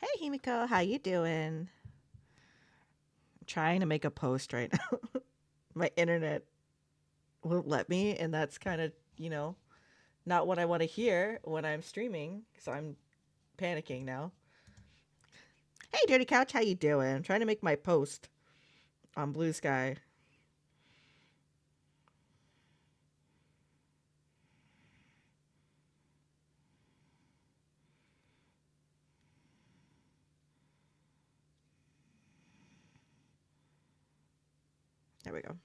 Hey Himiko, how you doing? I'm trying to make a post right now. My internet won't let me, and that's kind of, not what I want to hear when I'm streaming, so I'm panicking now. Hey Dirty Couch, how you doing? I'm trying to make my post on Blue Sky. There we go.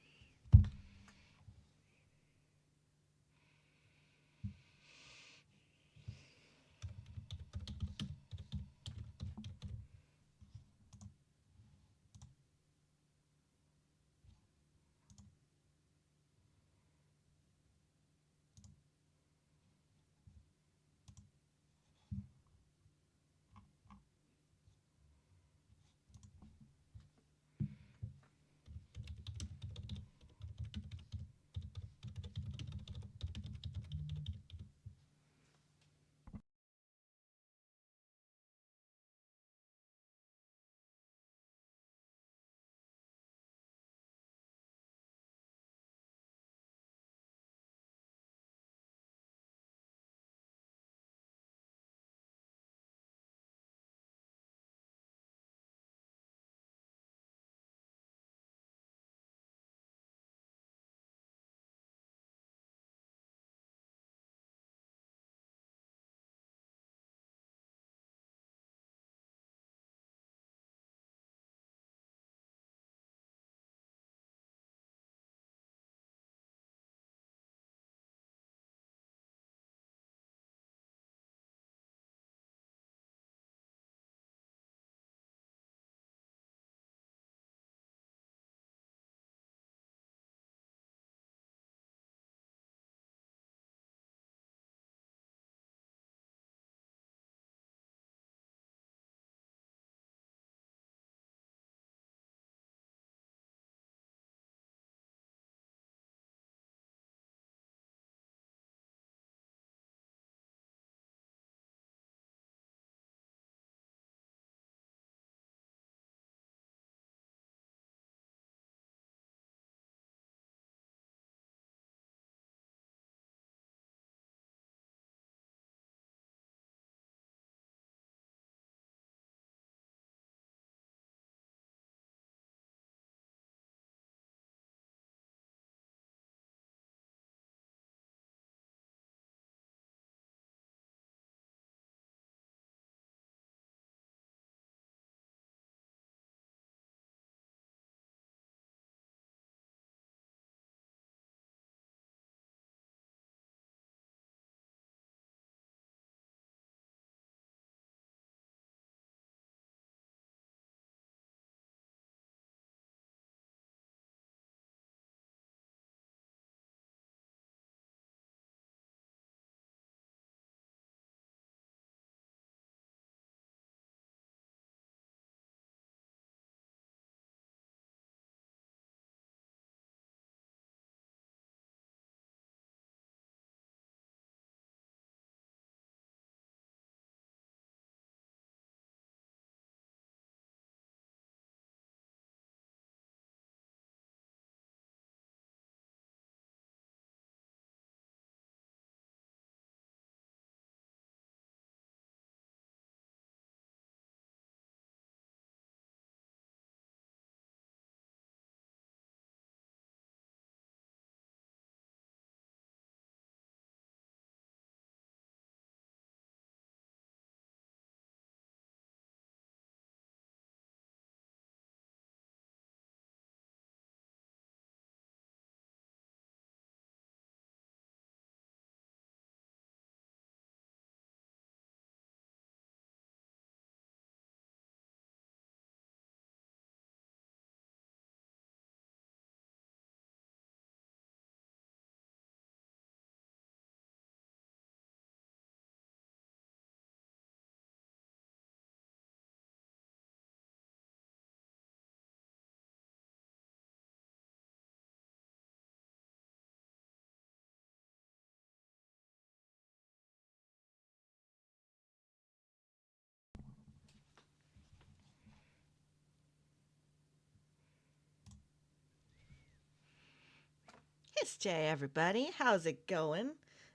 It's Jay, everybody. How's it going?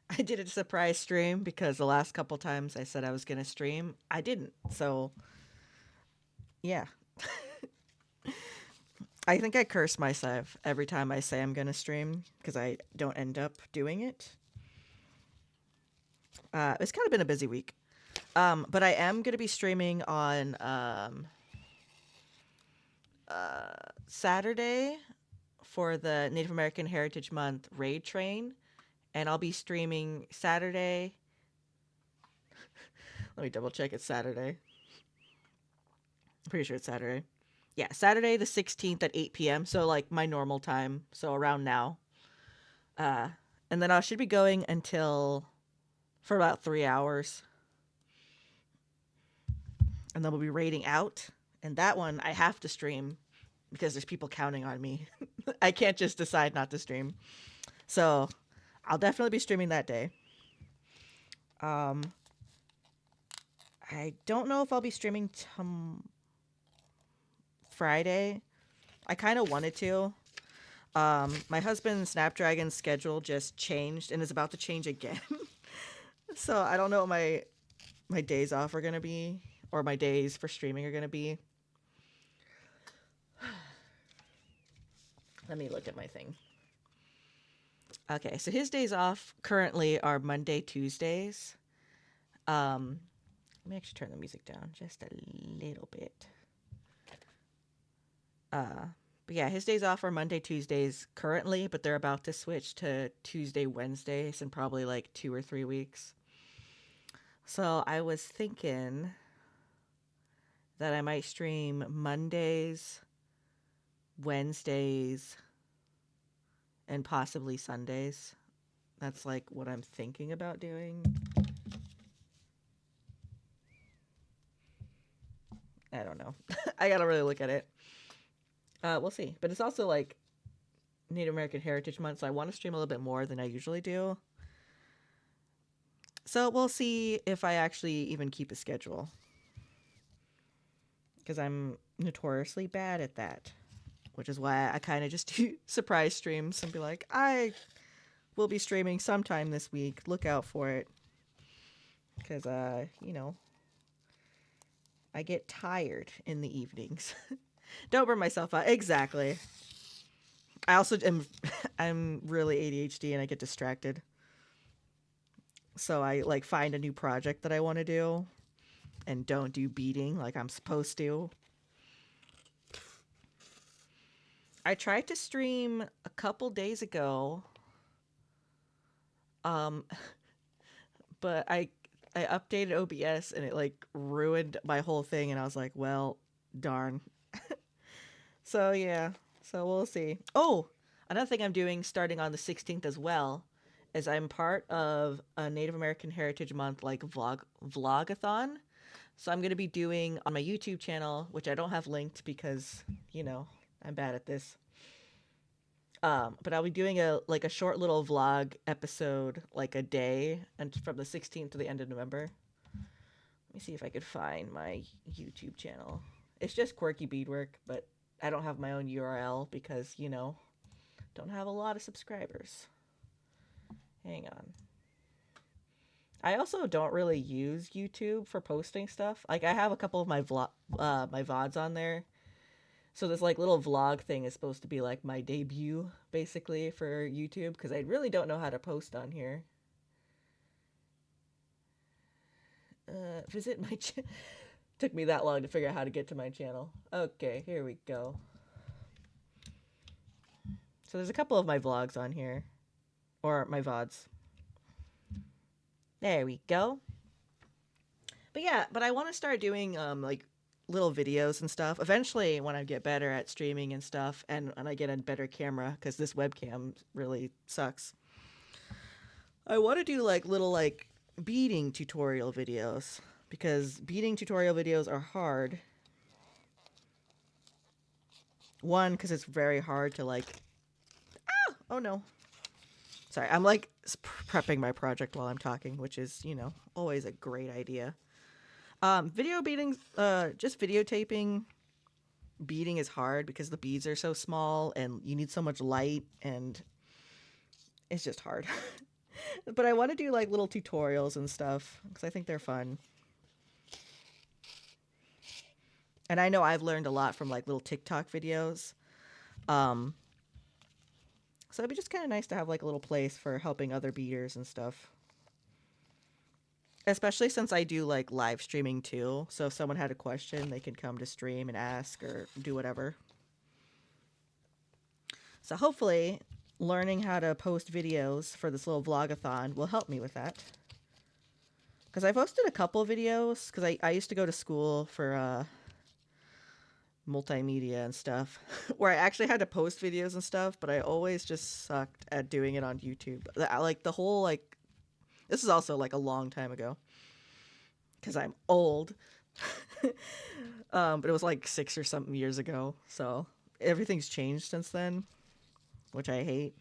I did a surprise stream because the last couple times I said I was going to stream, I didn't. So, yeah. I think I curse myself every time I say I'm going to stream because I don't end up doing it. It's kind of been a busy week. But I am going to be streaming on Saturday for the Native American Heritage Month raid train. And I'll be streaming Saturday. Let me double check it's Saturday. I'm pretty sure it's Saturday. Yeah, Saturday the 16th at 8 p.m. So like my normal time. So around now. Uh, and then I should be going until for about 3 hours. And then we'll be raiding out. And that one I have to stream because there's people counting on me. I can't just decide not to stream. So I'll definitely be streaming that day. I don't know if I'll be streaming Friday. I kind of wanted to. My husband's Snapdragon schedule just changed and is about to change again. So I don't know what my days off are gonna be, or my days for streaming are gonna be. Let me look at my thing. Okay, so his days off currently are Monday, Tuesdays. Let me actually turn the music down just a little bit. But yeah, his days off are Monday, Tuesdays currently, but they're about to switch to Tuesday, Wednesdays in probably like 2 or 3 weeks. So I was thinking that I might stream Mondays, Wednesdays, and possibly Sundays. That's like what I'm thinking about doing. I don't know. I gotta really look at it. We'll see. But it's also like Native American Heritage Month, so I want to stream a little bit more than I usually do. So we'll see if I actually even keep a schedule. Because I'm notoriously bad at that. Which is why I kind of just do surprise streams and be like, I will be streaming sometime this week. Look out for it. Because, I get tired in the evenings. Don't burn myself out. Exactly. I also am I'm really ADHD and I get distracted. So I like find a new project that I want to do and don't do beading like I'm supposed to. I tried to stream a couple days ago. But I updated OBS and it like ruined my whole thing and I was like, well, darn. So yeah. So we'll see. Oh, another thing I'm doing starting on the 16th as well is I'm part of a Native American Heritage Month like vlogathon. So I'm going to be doing on my YouTube channel, which I don't have linked because, I'm bad at this. But I'll be doing a short little vlog episode like a day and from the 16th to the end of November. Let me see if I could find my YouTube channel. It's just Quirky Beadwork, but I don't have my own URL because, don't have a lot of subscribers. Hang on. I also don't really use YouTube for posting stuff. Like I have a couple of my my VODs on there. So this like little vlog thing is supposed to be like my debut basically for YouTube because I really don't know how to post on here. Visit my took me that long to figure out how to get to my channel. Okay, here we go. So there's a couple of my vlogs on here or my VODs. There we go. But yeah, but I want to start doing like little videos and stuff eventually when I get better at streaming and stuff and I get a better camera because this webcam really sucks. I want to do like little like beading tutorial videos because beading tutorial videos are hard. One, because it's very hard to like oh no, sorry, I'm like prepping my project while I'm talking, which is always a great idea. Video beading, just videotaping beading is hard because the beads are so small and you need so much light and It's just hard. But I want to do like little tutorials and stuff because I think they're fun. And I know I've learned a lot from like little TikTok videos. Um, so it'd be just kind of nice to have like a little place for helping other beaters and stuff. Especially since I do like live streaming too. So if someone had a question, they can come to stream and ask or do whatever. So hopefully, learning how to post videos for this little vlogathon will help me with that. Because I posted a couple of videos, because I used to go to school for multimedia and stuff, where I actually had to post videos and stuff, but I always just sucked at doing it on YouTube. Like the whole, like, this is also like a long time ago, because I'm old. But it was like 6 or something years ago, so everything's changed since then, which I hate.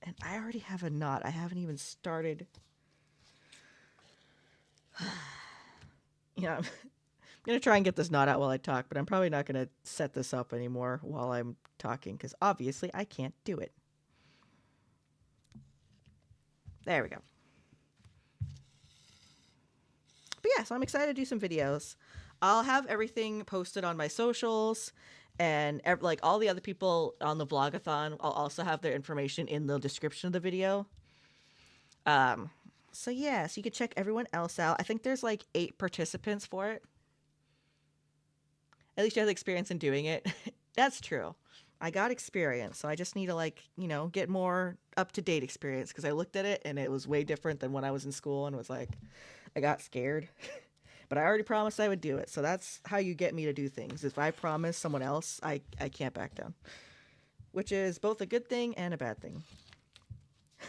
And I already have a knot. I haven't even started. I'm going to try and get this knot out while I talk, but I'm probably not going to set this up anymore while I'm talking because obviously I can't do it. There we go. But yeah, so I'm excited to do some videos. I'll have everything posted on my socials, and like all the other people on the vlogathon, I'll also have their information in the description of the video. So yeah, so you can check everyone else out. I think there's like 8 participants for it. At least you have the experience in doing it. That's true. I got experience, so I just need to like, get more up-to-date experience because I looked at it and it was way different than when I was in school and was like, I got scared. But I already promised I would do it. So that's how you get me to do things. If I promise someone else, I can't back down. Which is both a good thing and a bad thing.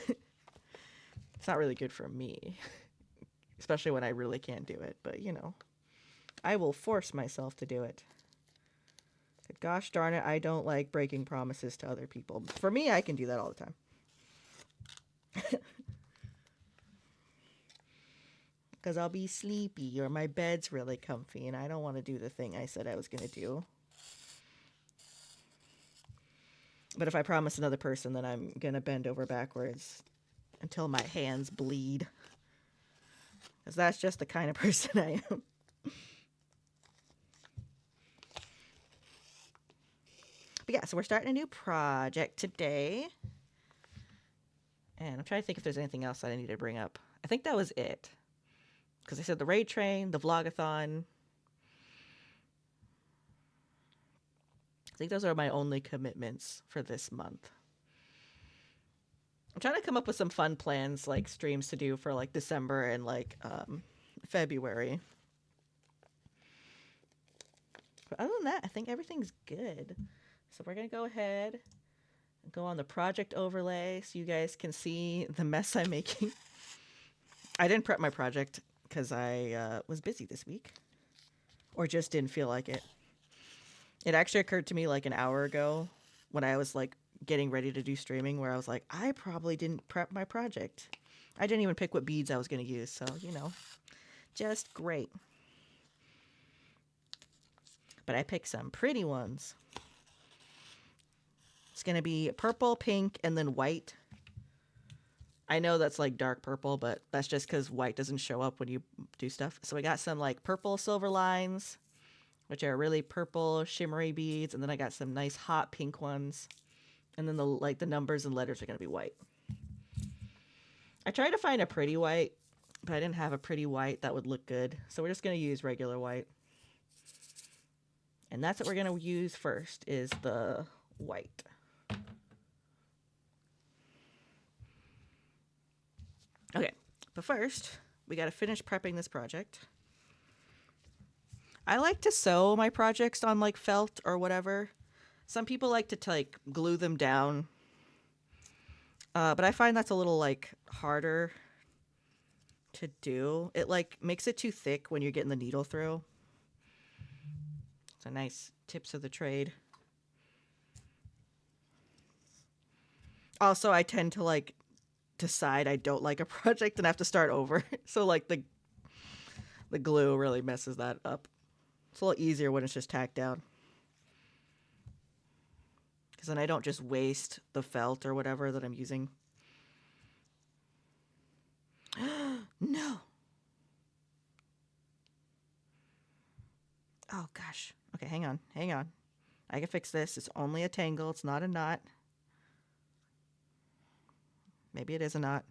It's not really good for me. Especially when I really can't do it. But, I will force myself to do it. Gosh darn it, I don't like breaking promises to other people. For me, I can do that all the time. Because I'll be sleepy or my bed's really comfy and I don't want to do the thing I said I was going to do. But if I promise another person, then I'm going to bend over backwards until my hands bleed. Because that's just the kind of person I am. But yeah, so we're starting a new project today. And I'm trying to think if there's anything else that I need to bring up. I think that was it. Because I said the raid train, the vlogathon. I think those are my only commitments for this month. I'm trying to come up with some fun plans, like streams to do for like December and like February. But other than that, I think everything's good. So we're going to go ahead and go on the project overlay so you guys can see the mess I'm making. I didn't prep my project because I was busy this week or just didn't feel like it. It actually occurred to me like an hour ago when I was like getting ready to do streaming where I was like, I probably didn't prep my project. I didn't even pick what beads I was going to use. So, just great. But I picked some pretty ones. It's going to be purple, pink, and then white. I know that's like dark purple, but that's just because white doesn't show up when you do stuff. So we got some like purple silver lines, which are really purple shimmery beads. And then I got some nice hot pink ones. And then the numbers and letters are going to be white. I tried to find a pretty white, but I didn't have a pretty white that would look good. So we're just going to use regular white. And that's what we're going to use first is the white. Okay, but first, we got to finish prepping this project. I like to sew my projects on like felt or whatever. Some people like to like glue them down. But I find that's a little like harder to do. It like makes it too thick when you're getting the needle through. So nice tips of the trade. Also, I tend to like decide I don't like a project and have to start over. So like the glue really messes that up. It's a little easier when it's just tacked down. Because then I don't just waste the felt or whatever that I'm using. no. Oh, gosh. Okay, hang on. Hang on. I can fix this. It's only a tangle. It's not a knot. Maybe it is a knot.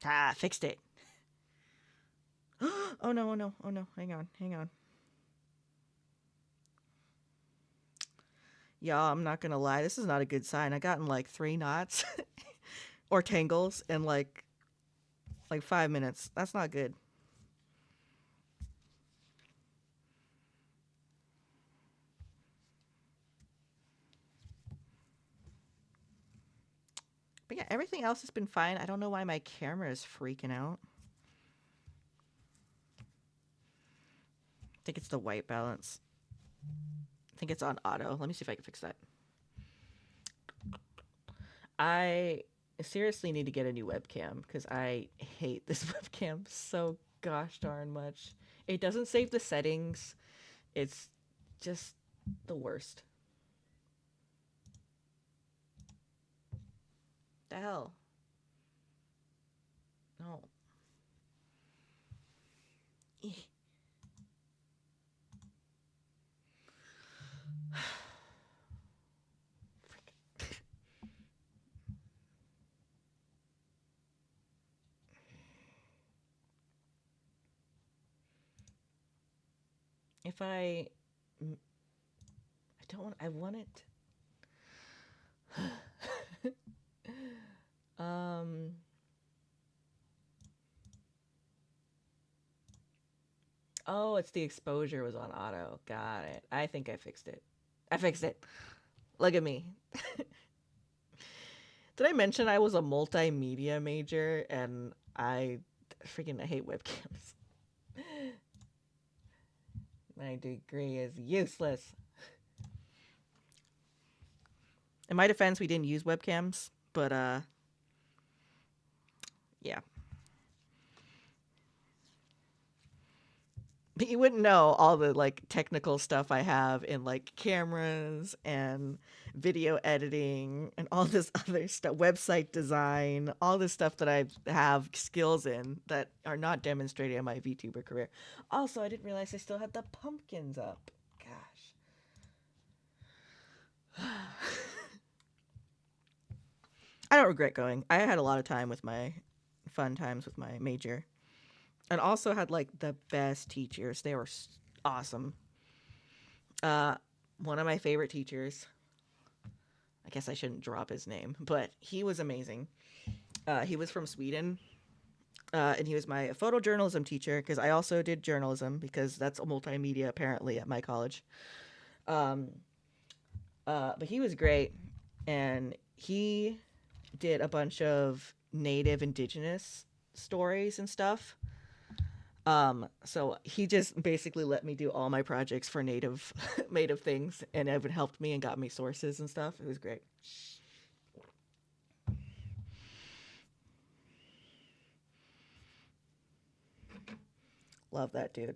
Ah, fixed it. Oh no, oh no, oh no. Hang on, hang on. Y'all, I'm not gonna lie. This is not a good sign. I got in like 3 knots or tangles in like 5 minutes. That's not good. But yeah, everything else has been fine. I don't know why my camera is freaking out. I think it's the white balance. I think it's on auto. Let me see if I can fix that. I seriously need to get a new webcam because I hate this webcam so gosh darn much. It doesn't save the settings. It's just the worst. The hell? No. If I don't want, I want it. um, oh, it's the exposure was on auto. Got it. I think I fixed it. I fixed it. Look at me. Did I mention I was a multimedia major and I freaking hate webcams? My degree is useless. In my defense, we didn't use webcams, but yeah. But you wouldn't know all the like technical stuff I have in like cameras and video editing and all this other stuff, website design, all this stuff that I have skills in that are not demonstrated in my VTuber career. Also, I didn't realize I still had the pumpkins up. Gosh. I don't regret going. I had a lot of time with my fun times with my major. And also had like the best teachers. They were awesome. One of my favorite teachers, I guess I shouldn't drop his name, but he was amazing. He was from Sweden, and he was my photojournalism teacher because I also did journalism because that's a multimedia apparently at my college. Um, but he was great, and he did a bunch of native indigenous stories and stuff. So he just basically let me do all my projects for native native things, and it helped me and got me sources and stuff. It was great. Love that dude.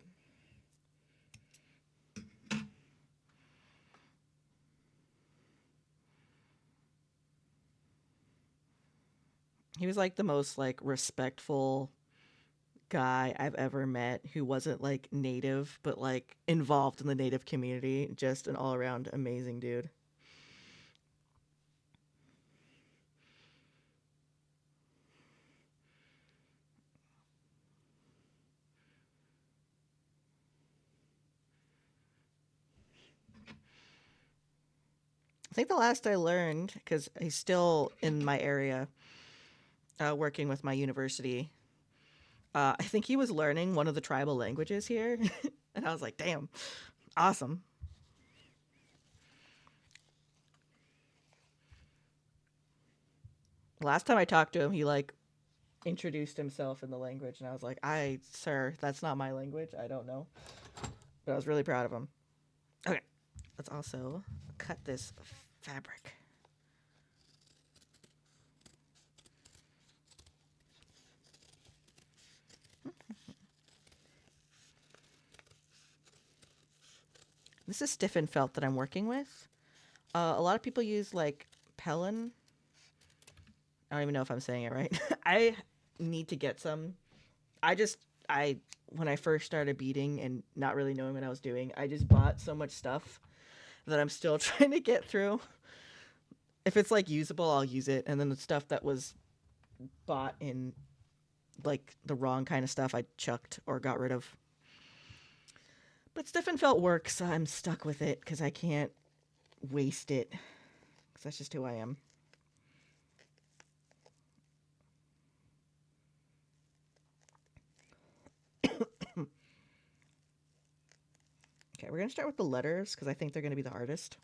He was like the most like respectful guy I've ever met who wasn't like native but like involved in the native community. Just an all around amazing dude. I think the last I learned, because he's still in my area, working with my university. I think he was learning one of the tribal languages here, and I was like, "Damn, awesome!" Last time I talked to him, he like introduced himself in the language, and I was like, sir, that's not my language. I don't know." But I was really proud of him. Okay, let's also cut this fabric. This is stiffened felt that I'm working with. A lot of people use like Pellin. I don't even know if I'm saying it right. I need to get some. I just I when I first started beading and not really knowing what I was doing, I just bought so much stuff that I'm still trying to get through. If it's like usable, I'll use it, and then the stuff that was bought in like the wrong kind of stuff, I chucked or got rid of. But stiffened felt works. So I'm stuck with it because I can't waste it. Because that's just who I am. Okay, we're going to start with the letters because I think they're going to be the hardest.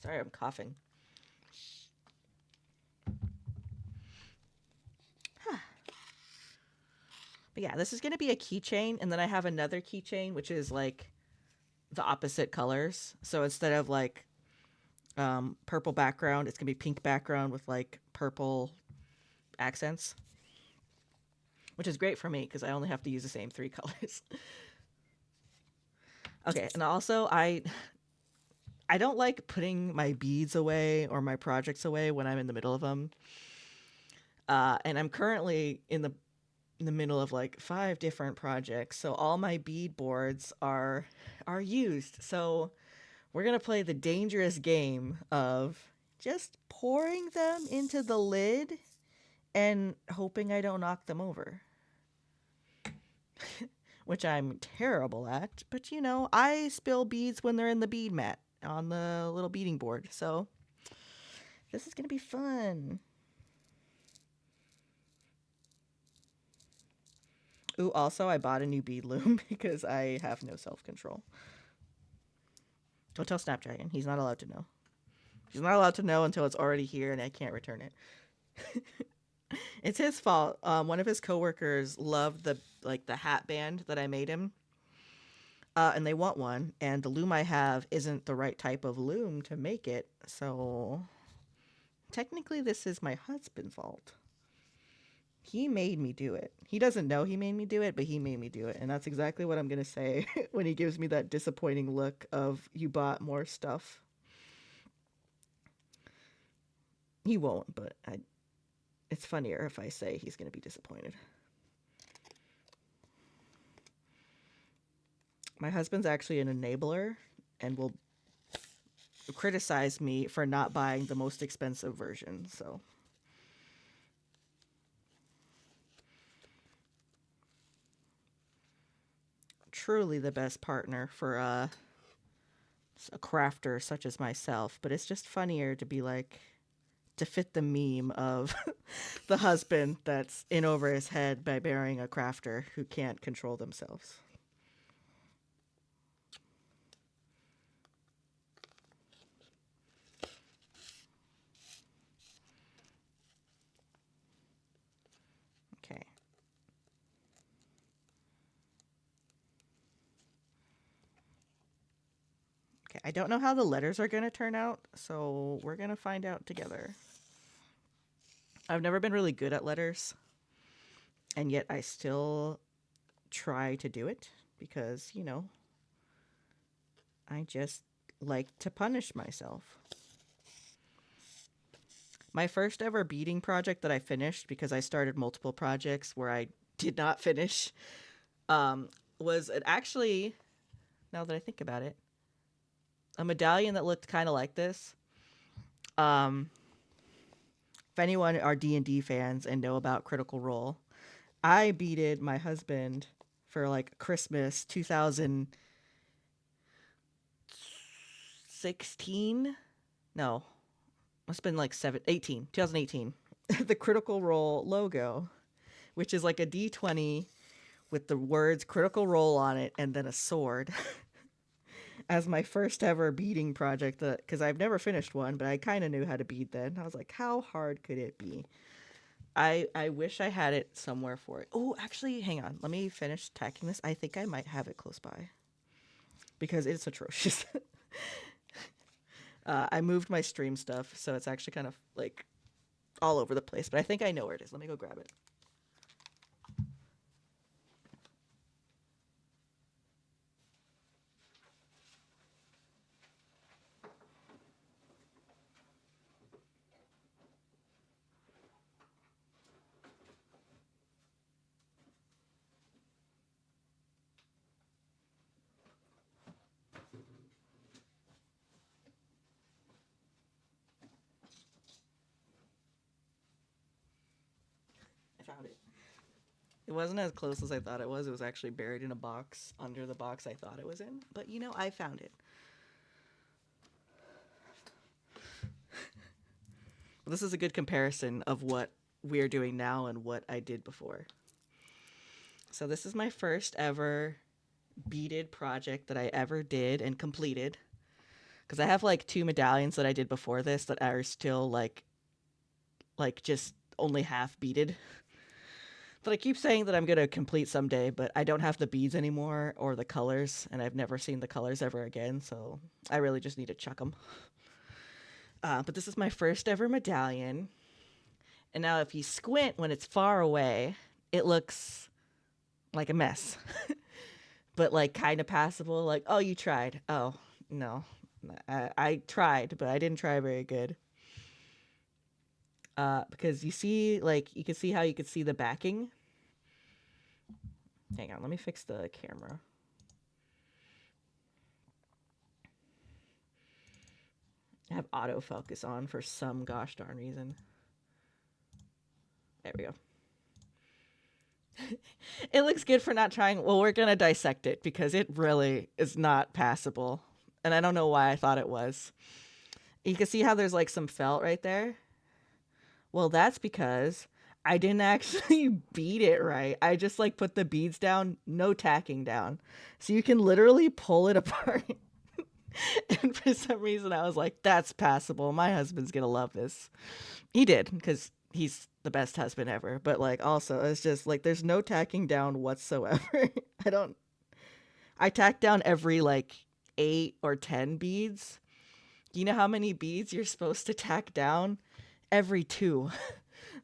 Sorry, I'm coughing. But yeah, this is going to be a keychain, and then I have another keychain, which is like the opposite colors. So instead of like purple background, it's going to be pink background with like purple accents, which is great for me because I only have to use the same 3 colors. Okay, and also I don't like putting my beads away or my projects away when I'm in the middle of them. And I'm currently in the middle of like 5 different projects, so all my bead boards are used. So we're gonna play the dangerous game of just pouring them into the lid and hoping I don't knock them over. Which I'm terrible at, but you know, I spill beads when they're in the bead mat on the little beading board, so this is gonna be fun. Ooh, also, I bought a new bead loom because I have no self-control. Don't tell Snapdragon. He's not allowed to know. He's not allowed to know until it's already here and I can't return it. It's his fault. One of his coworkers loved the hat band that I made him, and they want one. And the loom I have isn't the right type of loom to make it. So technically, this is my husband's fault. He made me do it. He doesn't know he made me do it, but he made me do it. And that's exactly what I'm going to say when he gives me that disappointing look of, you bought more stuff. He won't, but it's funnier if I say he's going to be disappointed. My husband's actually an enabler and will criticize me for not buying the most expensive version, so... Truly the best partner for a crafter such as myself, but it's just funnier to be like, to fit the meme of the husband that's in over his head by marrying a crafter who can't control themselves. Okay. Okay, I don't know how the letters are going to turn out, so we're going to find out together. I've never been really good at letters, and yet I still try to do it because, you know, I just like to punish myself. My first ever beading project that I finished, because I started multiple projects where I did not finish, was actually, now that I think about it, a medallion that looked kind of like this. If anyone are D&D fans and know about Critical Role, I beaded my husband for like Christmas 2016. No, must have been like 2018. The Critical Role logo, which is like a D20 with the words Critical Role on it and then a sword. As my first ever beading project, because I've never finished one, but I kind of knew how to bead then. I was like, how hard could it be? I wish I had it somewhere for it. Oh, actually, hang on. Let me finish tacking this. I think I might have it close by because it's atrocious. I moved my stream stuff, so it's actually kind of like all over the place, but I think I know where it is. Let me go grab it. I found it. It wasn't as close as I thought it was. It was actually buried in a box under the box I thought it was in. But you know, I found it. This is a good comparison of what we're doing now and what I did before. So this is my first ever beaded project that I ever did and completed. Because I have like 2 medallions that I did before this that are still like just only half beaded. But I keep saying that I'm going to complete someday, but I don't have the beads anymore or the colors, and I've never seen the colors ever again, so I really just need to chuck them. But this is my first ever medallion. And now if you squint when it's far away, it looks like a mess. But like kind of passable. Like, oh, you tried. Oh, no. I tried, but I didn't try very good. Because you see, like, you can see how you could see the backing. Hang on, let me fix the camera. I have autofocus on for some gosh darn reason. There we go. It looks good for not trying. Well, we're going to dissect it because it really is not passable. And I don't know why I thought it was. You can see how there's like some felt right there. Well, that's because I didn't actually bead it right. I just like put the beads down, no tacking down. So you can literally pull it apart. And for some reason I was like, that's passable. My husband's going to love this. He did, because he's the best husband ever. But like also it's just like there's no tacking down whatsoever. I tack down every like 8 or 10 beads. You know how many beads you're supposed to tack down? Every 2.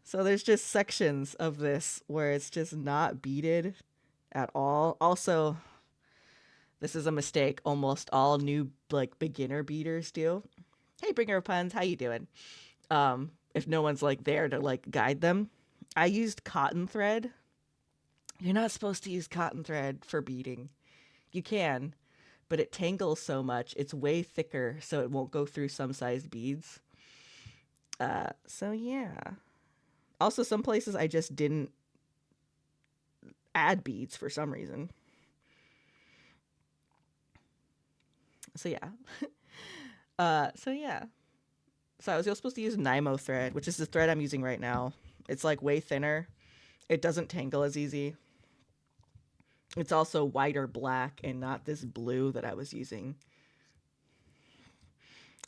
So there's just sections of this where it's just not beaded at all. Also, this is a mistake almost all new like beginner beaders do. Hey, bringer of puns, how you doing? If no one's like there to like guide them. I used cotton thread. You're not supposed to use cotton thread for beading. You can, but it tangles so much. It's way thicker, so it won't go through some sized beads. So yeah. Also, some places I just didn't add beads for some reason. So yeah. So yeah. So I was supposed to use Nymo thread, which is the thread I'm using right now. It's like way thinner. It doesn't tangle as easy. It's also white or black and not this blue that I was using.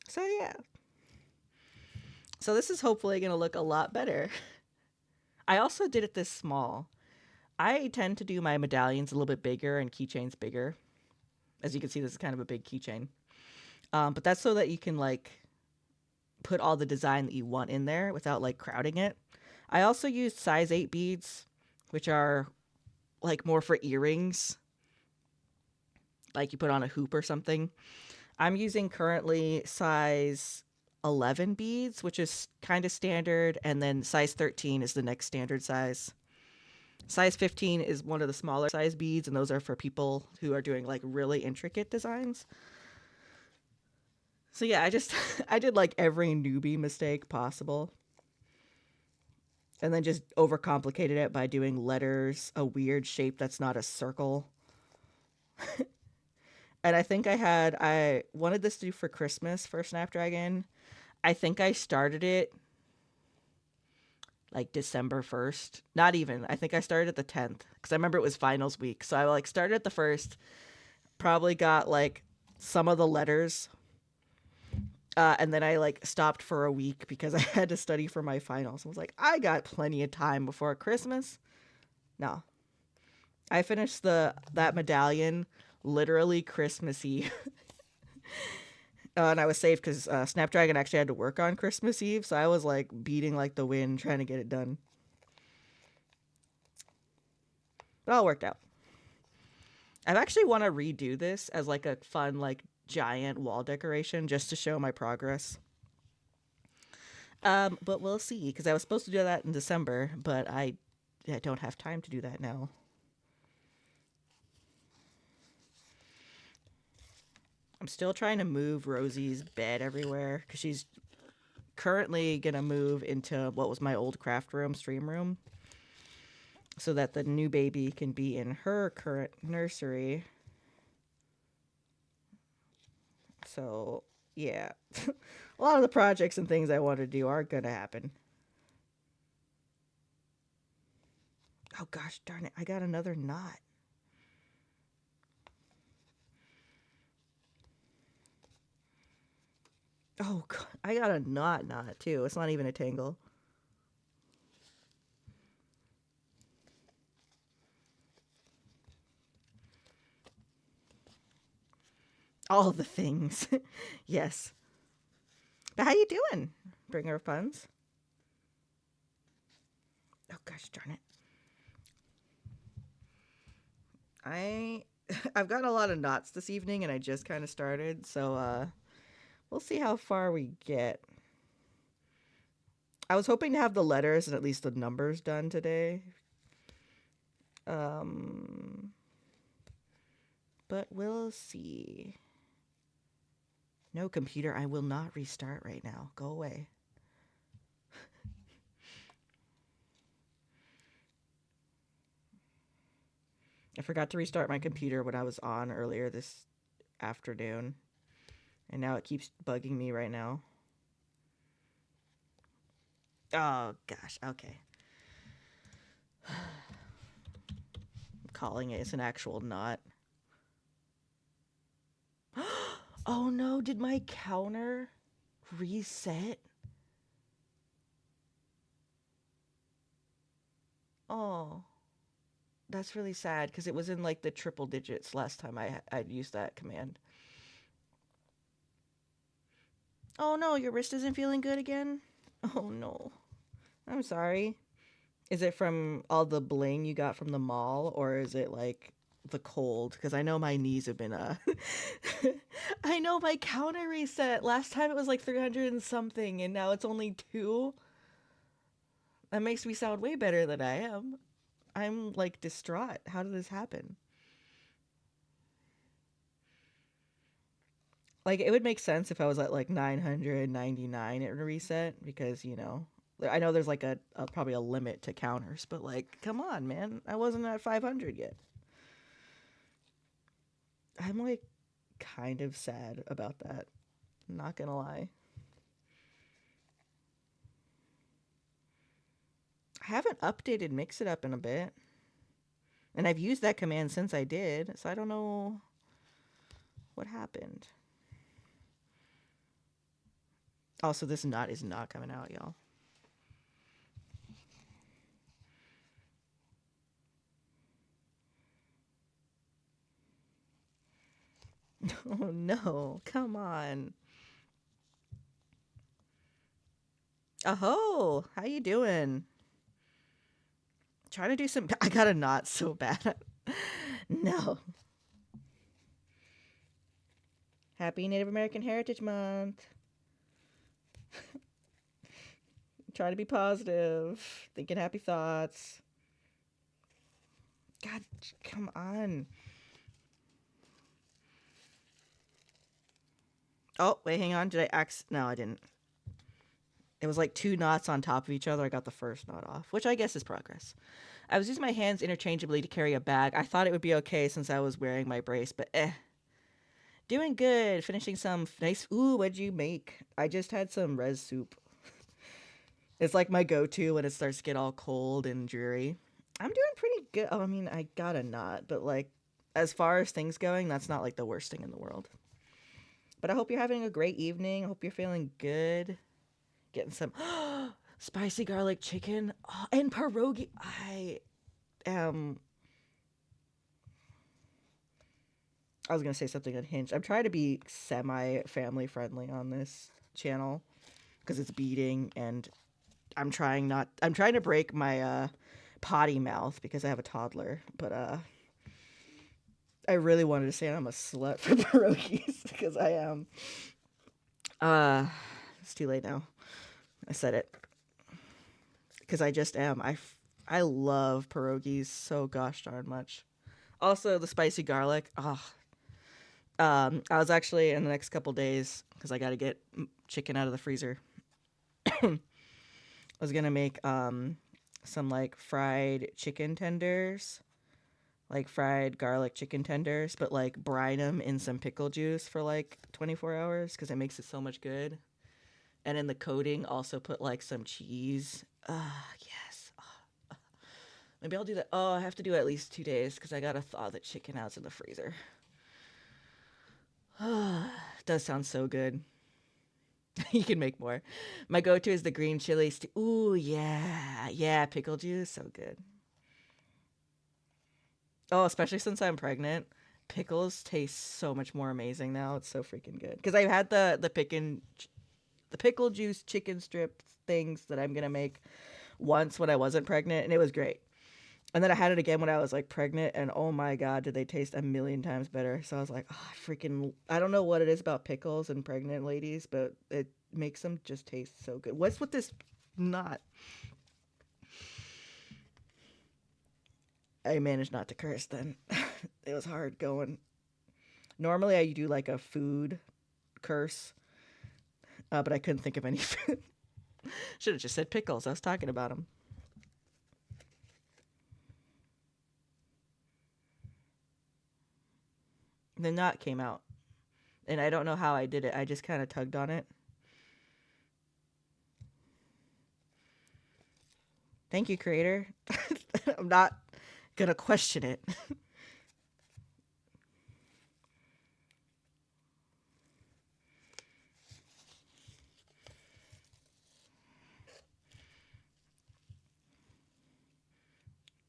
So yeah. So this is hopefully going to look a lot better. I also did it this small. I tend to do my medallions a little bit bigger and keychains bigger. As you can see, this is kind of a big keychain. But that's so that you can like put all the design that you want in there without like crowding it. I also used size 8 beads, which are like more for earrings. Like you put on a hoop or something. I'm using currently size 11 beads, which is kind of standard. And then size 13 is the next standard size. Size 15 is one of the smaller size beads, and those are for people who are doing like really intricate designs. So yeah, I did like every newbie mistake possible. And then just overcomplicated it by doing letters, a weird shape that's not a circle. And I think I wanted this to do for Christmas for Snapdragon. I think I started it like December 1st. Not even. I think I started the 10th because I remember it was finals week. So I like started at the 1st, probably got like some of the letters. And then I like stopped for a week because I had to study for my finals. I was like, I got plenty of time before Christmas. No. I finished that medallion literally Christmas Eve. And I was safe because Snapdragon actually had to work on Christmas Eve, so I was like beating like the wind trying to get it done. But all worked out. I actually want to redo this as like a fun like giant wall decoration just to show my progress. But we'll see because I was supposed to do that in December, but I don't have time to do that now. I'm still trying to move Rosie's bed everywhere because she's currently gonna move into what was my old craft room, stream room, so that the new baby can be in her current nursery. So yeah, a lot of the projects and things I want to do aren't gonna happen. Oh gosh darn it, I got another knot. Oh God, I got a knot too. It's not even a tangle. All the things. Yes. But how you doing? Bring her funds. Oh gosh darn it. I I've got a lot of knots this evening and I just kind of started, so we'll see how far we get. I was hoping to have the letters and at least the numbers done today. Um but we'll see. No computer, I will not restart right now. Go away. I forgot to restart my computer when I was on earlier this afternoon. And now it keeps bugging me right now. Oh gosh, okay. I'm calling it. It's an actual knot. Oh no, did my counter reset? Oh, that's really sad because it was in like the triple digits last time I'd used that command. Oh no, your wrist isn't feeling good again? Oh no. I'm sorry. Is it from all the bling you got from the mall or is it like the cold? Because I know my knees have been I know my counter reset. Last time it was like 300 and something and now it's only 2. That makes me sound way better than I am. I'm like distraught. How did this happen? Like it would make sense if I was at like 999 at reset because, I know there's like a probably a limit to counters, but like come on, man. I wasn't at 500 yet. I'm like kind of sad about that. Not gonna lie. I haven't updated Mix It Up in a bit. And I've used that command since I did, so I don't know what happened. Also, this knot is not coming out, y'all. Oh no, come on. Oh, how you doing? Try to do some. I got a knot so bad. No. Happy Native American Heritage Month. Try to be positive. Thinking happy thoughts. God, come on. Oh, wait, hang on. Did I No, I didn't. It was like 2 knots on top of each other. I got the first knot off, which I guess is progress. I was using my hands interchangeably to carry a bag. I thought it would be okay since I was wearing my brace, but Doing good. Finishing some nice. Ooh, what'd you make? I just had some res soup. It's like my go-to when it starts to get all cold and dreary. I'm doing pretty good. Oh, I mean, I got a knot, but like, as far as things going, that's not like the worst thing in the world. But I hope you're having a great evening. I hope you're feeling good. Getting some spicy garlic chicken and pierogi. I am. I was gonna say something unhinged. I'm trying to be semi family friendly on this channel because it's Beading, and I'm trying to break my potty mouth because I have a toddler, but I really wanted to say I'm a slut for pierogies because I am. It's too late now. I said it because I just am. I love pierogies so gosh darn much. Also, the spicy garlic. Oh, I was actually in the next couple days because I got to get chicken out of the freezer. I was gonna make some like fried chicken tenders, like fried garlic chicken tenders, but like brine them in some pickle juice for like 24 hours because it makes it so much good. And in the coating, also put like some cheese. Yes. Maybe I'll do that. Oh, I have to do at least 2 days because I gotta thaw the chicken out in the freezer. Does sound so good. You can make more. My go-to is the green chili stew. Ooh, yeah. Yeah, pickle juice. So good. Oh, especially since I'm pregnant. Pickles taste so much more amazing now. It's so freaking good. Because I've had the pickle juice chicken strip things that I'm going to make once when I wasn't pregnant, and it was great. And then I had it again when I was like pregnant, and oh my God, did they taste a million times better. So I was like, oh, I don't know what it is about pickles and pregnant ladies, but it makes them just taste so good. What's with this knot? I managed not to curse then. It was hard going. Normally I do like a food curse, but I couldn't think of any food. Should have just said pickles. I was talking about them. The knot came out, and I don't know how I did it. I just kind of tugged on it. Thank you, creator. I'm not gonna question it.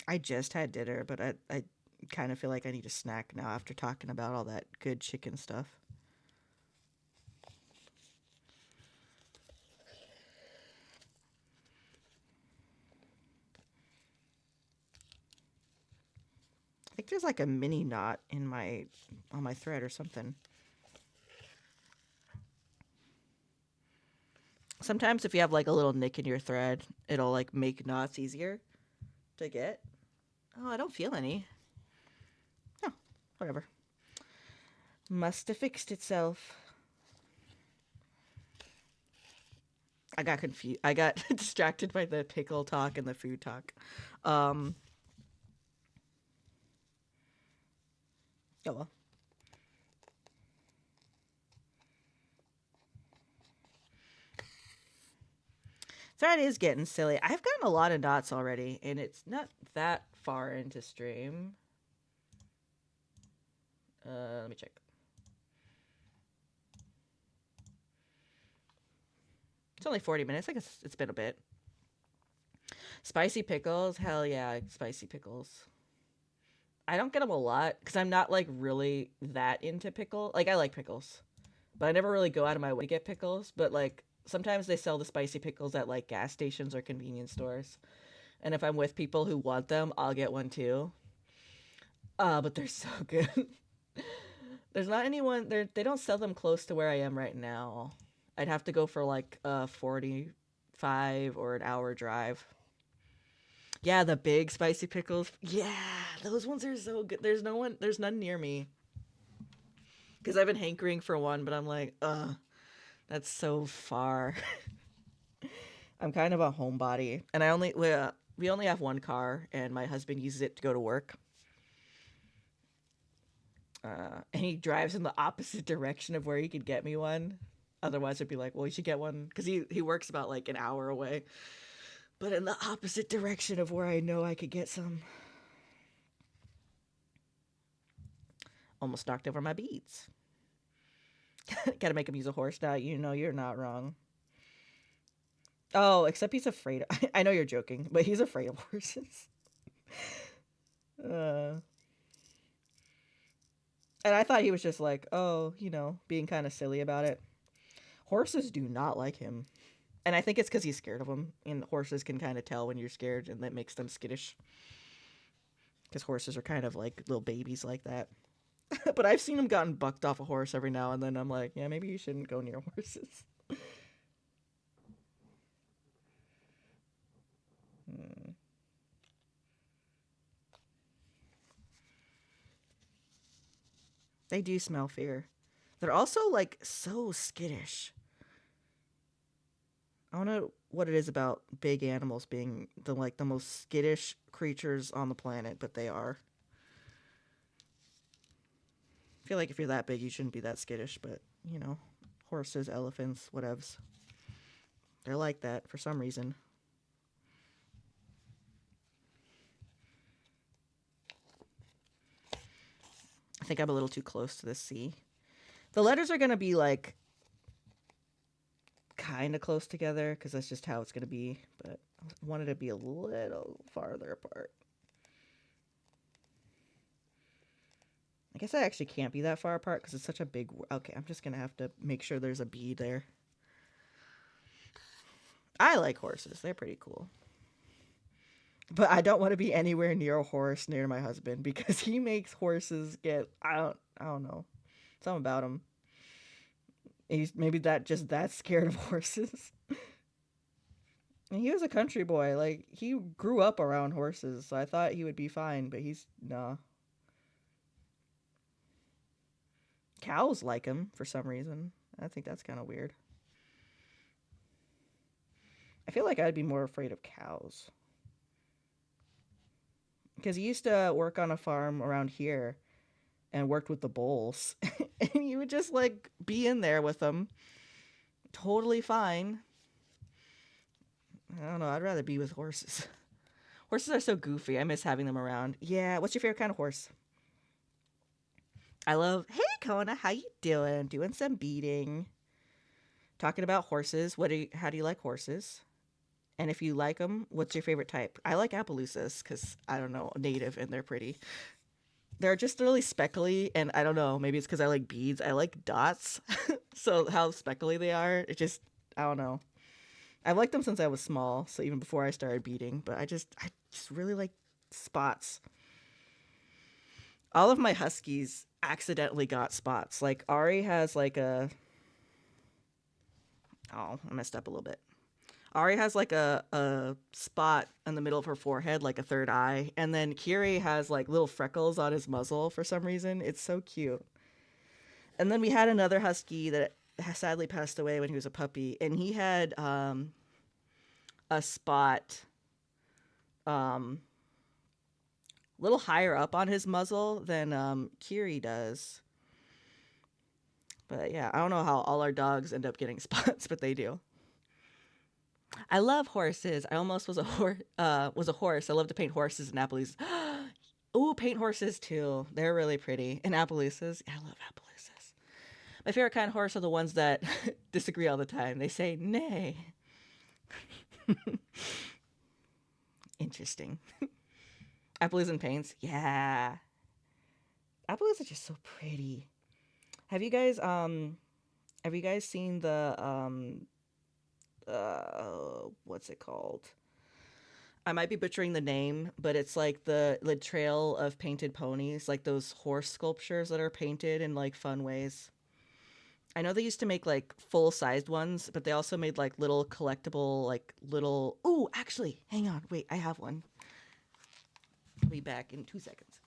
I just had dinner, but I kind of feel like I need a snack now after talking about all that good chicken stuff. I think there's like a mini knot in on my thread or something. Sometimes if you have like a little nick in your thread, it'll like make knots easier to get. Oh, I don't feel any. Oh, whatever. Must have fixed itself. I got confused. I got distracted by the pickle talk and the food talk. Oh well. Thread is getting silly. I've gotten a lot of knots already, and it's not that far into stream. Let me check. It's only 40 minutes. I guess it's been a bit. Spicy pickles? Hell yeah, spicy pickles. I don't get them a lot because I'm not like really that into pickle. Like I like pickles, but I never really go out of my way to get pickles. But like sometimes they sell the spicy pickles at like gas stations or convenience stores. And if I'm with people who want them, I'll get one too. But they're so good. There's not anyone there. They don't sell them close to where I am right now. I'd have to go for like a 45 or an hour drive. Yeah, the big spicy pickles. Yeah, those ones are so good. There's none near me. Because I've been hankering for one, but I'm like, that's so far. I'm kind of a homebody, and we only have one car, and my husband uses it to go to work. And he drives in the opposite direction of where he could get me one. Otherwise, I'd be like, well, you should get one because he works about like an hour away, but in the opposite direction of where I know I could get some. Almost knocked over my beads. Gotta make him use a horse now. You know you're not wrong. Oh, except he's afraid. I know you're joking, but he's afraid of horses. uh, And I thought he was just like, oh, being kind of silly about it. Horses do not like him. And I think it's because he's scared of them. And horses can kind of tell when you're scared, and that makes them skittish. Because horses are kind of like little babies like that. But I've seen him gotten bucked off a horse every now and then. I'm like, yeah, maybe you shouldn't go near horses. Hmm. They do smell fear. They're also like so skittish. I don't know what it is about big animals being the most skittish creatures on the planet, but they are. I feel like if you're that big, you shouldn't be that skittish, but horses, elephants, whatevs. They're like that for some reason. I think I'm a little too close to the C. The letters are going to be like kind of close together because that's just how it's going to be, but I wanted to be a little farther apart. I guess I actually can't be that far apart because it's such a big... Okay, I'm just going to have to make sure there's a B there. I like horses. They're pretty cool. But I don't want to be anywhere near a horse near my husband because he makes horses get... I don't know. Something about him. He's maybe that scared of horses. And he was a country boy. Like, he grew up around horses, so I thought he would be fine, but he's... Nah. Cows like him for some reason. I think that's kind of weird. I feel like I'd be more afraid of cows. Because he used to work on a farm around here and worked with the bulls. And he would just, like, be in there with them. Totally fine. I don't know. I'd rather be with horses. Horses are so goofy. I miss having them around. Yeah. What's your favorite kind of horse? I love... Hey, Kona. How you doing? Doing some beading. Talking about horses. How do you like horses? And if you like them, what's your favorite type? I like Appaloosas because, I don't know, native and they're pretty. They're just really speckly, and I don't know, maybe it's because I like beads. I like dots. So how speckly they are, I don't know. I've liked them since I was small, so even before I started beading, but I just really like spots. All of my huskies accidentally got spots. Like Ari has like oh, I messed up a little bit. Ari has like a spot in the middle of her forehead, like a third eye. And then Kiri has like little freckles on his muzzle for some reason. It's so cute. And then we had another husky that sadly passed away when he was a puppy. And he had a spot um, a little higher up on his muzzle than Kiri does. But yeah, I don't know how all our dogs end up getting spots, but they do. I love horses. I almost was a horse. I love to paint horses in Appaloosas. Ooh, paint horses too. They're really pretty. And Appaloosas. I love Appaloosas. My favorite kind of horse are the ones that disagree all the time. They say nay. Interesting. Appaloosan paints. Yeah. Appaloosas are just so pretty. Have you guys seen the what's it called? I might be butchering the name, but it's like the trail of painted ponies, like those horse sculptures that are painted in like fun ways. I know they used to make like full-sized ones, but they also made like little collectible like little... Ooh, actually, hang on. Wait, I have one. I'll be back in 2 seconds.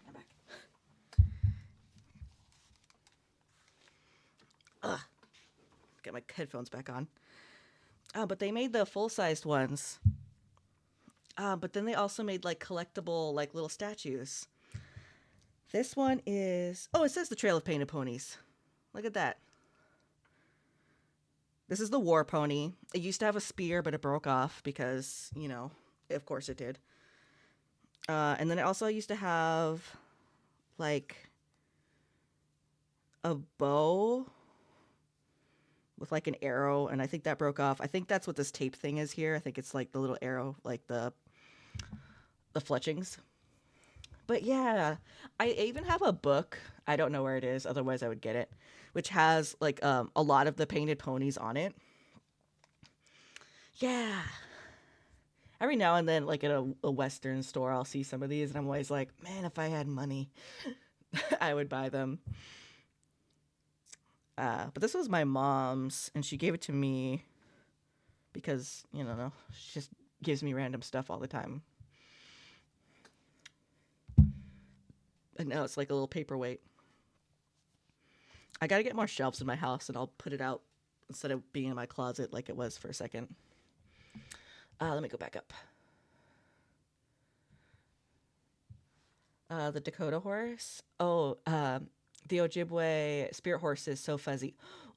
I'm back. Ugh. Get my headphones back on. But they made the full-sized ones. But then they also made like collectible like little statues. This one is... Oh, it says the Trail of Painted Ponies. Look at that. This is the war pony. It used to have a spear, but it broke off because, of course it did. And then it also used to have like a bow with like an arrow, and I think that broke off. I think that's what this tape thing is here. I think it's like the little arrow, like the fletchings. But yeah, I even have a book. I don't know where it is, otherwise I would get it, which has like a lot of the painted ponies on it. Yeah. Every now and then, like at a Western store, I'll see some of these, and I'm always like, man, if I had money, I would buy them. But this was my mom's, and she gave it to me because, you know, no, she just gives me random stuff all the time. And now it's like a little paperweight. I gotta get more shelves in my house, and I'll put it out instead of being in my closet like it was for a second. Let me go back up. The Dakota horse. Oh, the Ojibwe spirit horse is so fuzzy.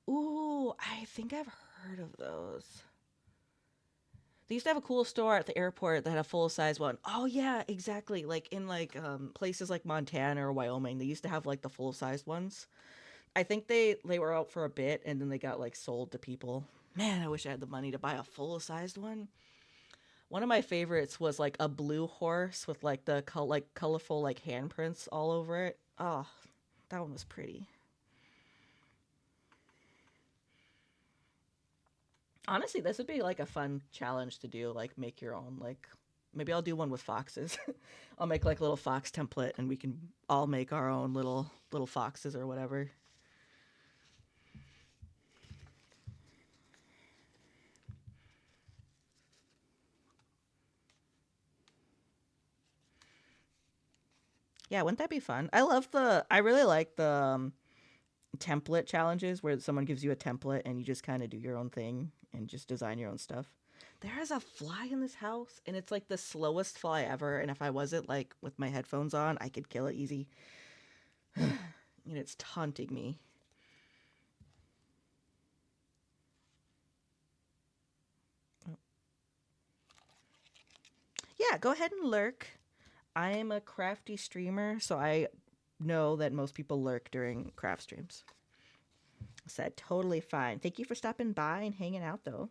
Ooh, I think I've heard of those. They used to have a cool store at the airport that had a full size one. Oh yeah, exactly. Like in like places like Montana or Wyoming, they used to have like the full sized ones. I think they were out for a bit and then they got like sold to people. Man, I wish I had the money to buy a full sized one. One of my favorites was like a blue horse with like the like colorful like handprints all over it. Oh, that one was pretty. Honestly, this would be like a fun challenge to do. Like make your own. Like maybe I'll do one with foxes. I'll make like a little fox template, and we can all make our own little foxes or whatever. Yeah, wouldn't that be fun? I love the. I really like the template challenges where someone gives you a template and you just kind of do your own thing and just design your own stuff. There is a fly in this house, and it's like the slowest fly ever. And if I wasn't like with my headphones on, I could kill it easy. And it's taunting me. Yeah, go ahead and lurk. I am a crafty streamer, so I know that most people lurk during craft streams. I said totally fine. Thank you for stopping by and hanging out, though.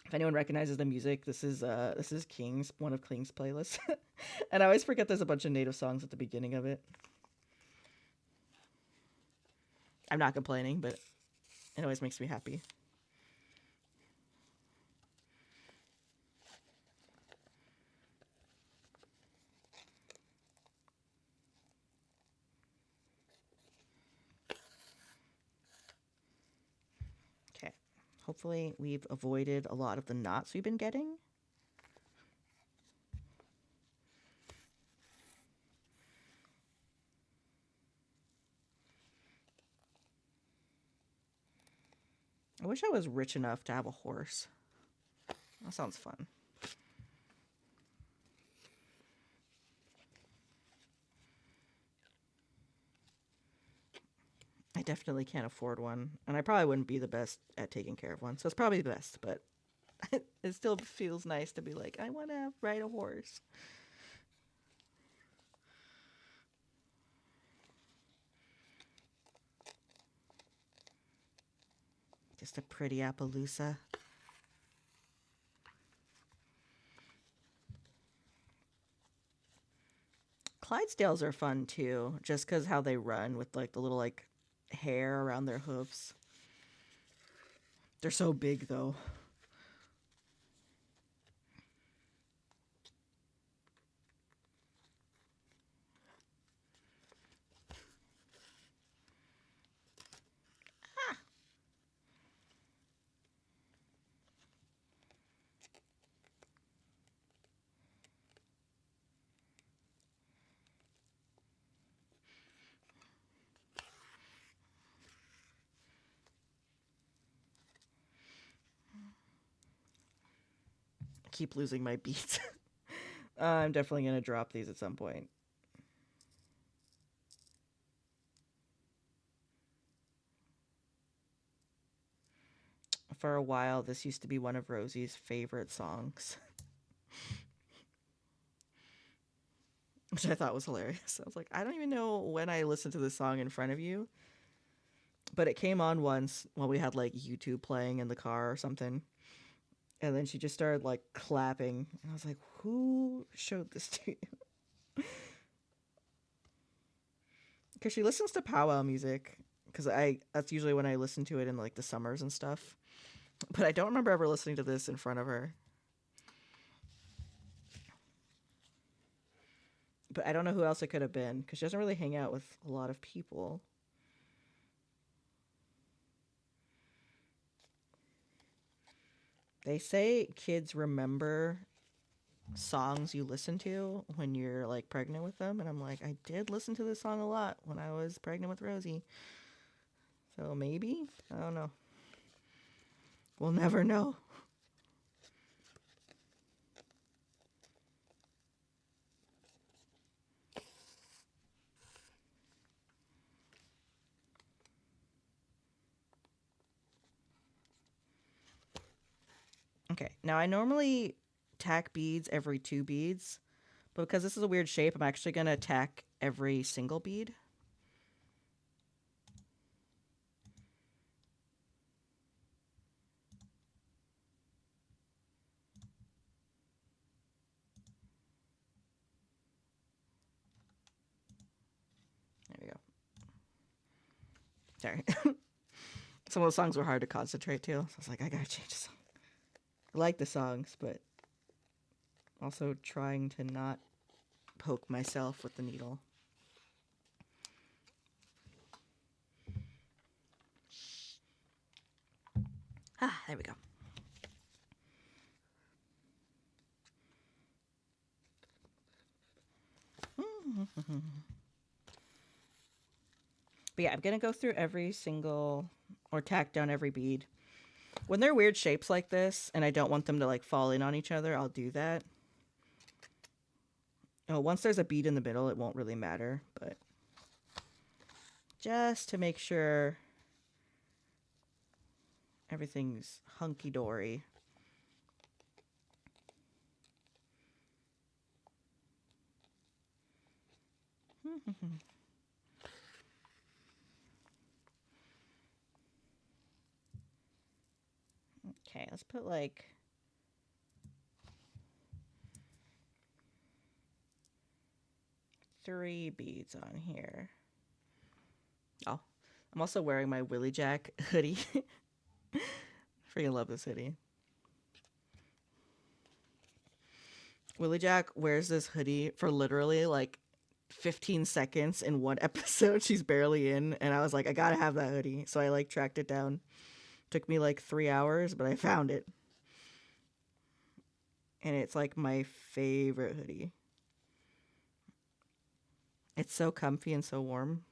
If anyone recognizes the music, this is King's one of King's playlists, and I always forget there's a bunch of native songs at the beginning of it. I'm not complaining, but it always makes me happy. Okay, hopefully we've avoided a lot of the knots we've been getting. I wish I was rich enough to have a horse. That sounds fun. I definitely can't afford one, and I probably wouldn't be the best at taking care of one, so it's probably the best, but it still feels nice to be like, I want to ride a horse. Just a pretty Appaloosa. Clydesdales are fun too, just because how they run with like the little like hair around their hoofs. They're so big though. I keep losing my beats. I'm definitely gonna drop these at some point. For a while, this used to be one of Rosie's favorite songs. which I thought was hilarious. I was like, I don't even know when I listened to this song in front of you, but it came on once while we had like YouTube playing in the car or something. And then she just started like clapping. And I was like, who showed this to you? Because she listens to powwow music. Because that's usually when I listen to it in like the summers and stuff. But I don't remember ever listening to this in front of her. But I don't know who else it could have been. Because she doesn't really hang out with a lot of people. They say kids remember songs you listen to when you're like pregnant with them, and I'm like, I did listen to this song a lot when I was pregnant with Rosie, so maybe, I don't know, we'll never know. Okay, now I normally tack beads every 2 beads, but because this is a weird shape, I'm actually gonna tack every single bead. There we go. Sorry. Some of the songs were hard to concentrate to, so I was like, I gotta change the song. I like the songs, but also trying to not poke myself with the needle. Ah, there we go. But yeah, I'm gonna go through every single, or tack down every bead. When they're weird shapes like this, and I don't want them to like fall in on each other, I'll do that. Oh, once there's a bead in the middle, it won't really matter, but just to make sure everything's hunky-dory. Okay, let's put like 3 beads on here. Oh, I'm also wearing my Willie Jack hoodie. Freaking love this hoodie. Willie Jack wears this hoodie for literally like 15 seconds in one episode. She's barely in, and I was like, I gotta have that hoodie. So I like tracked it down. Took me like 3 hours, but I found it. And it's like my favorite hoodie. It's so comfy and so warm.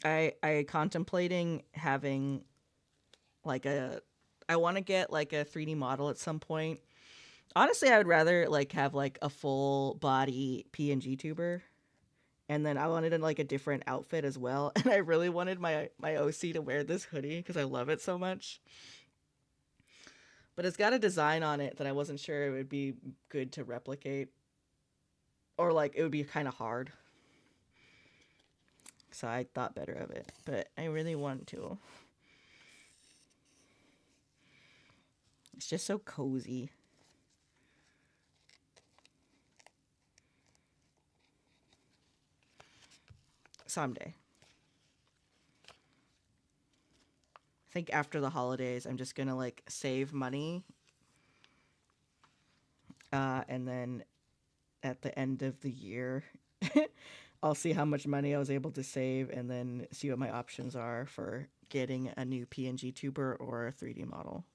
I contemplating having like I want to get like a 3D model at some point. Honestly, I would rather like have like a full body PNG tuber, and then I wanted like a different outfit as well. And I really wanted my OC to wear this hoodie because I love it so much. But it's got a design on it that I wasn't sure it would be good to replicate, or like it would be kind of hard. So I thought better of it, but I really want to. It's just so cozy. Someday. I think after the holidays, I'm just gonna like save money. And then at the end of the year, I'll see how much money I was able to save and then see what my options are for getting a new PNG tuber or a 3D model.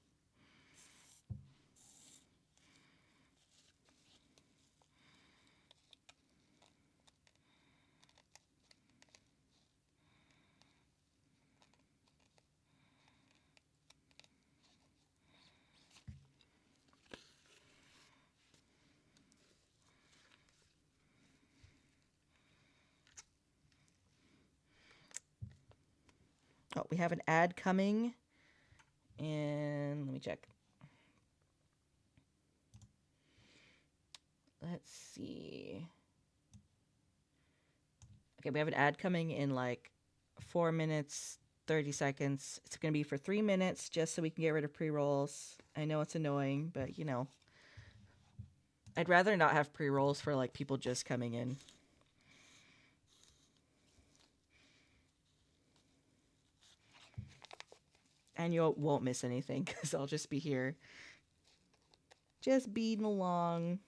Oh, we have an ad coming. And let me check. Let's see. Okay, we have an ad coming in like 4 minutes, 30 seconds. It's going to be for 3 minutes just so we can get rid of pre-rolls. I know it's annoying, but you know. I'd rather not have pre-rolls for like people just coming in. And you won't miss anything because I'll just be here. Just beading along.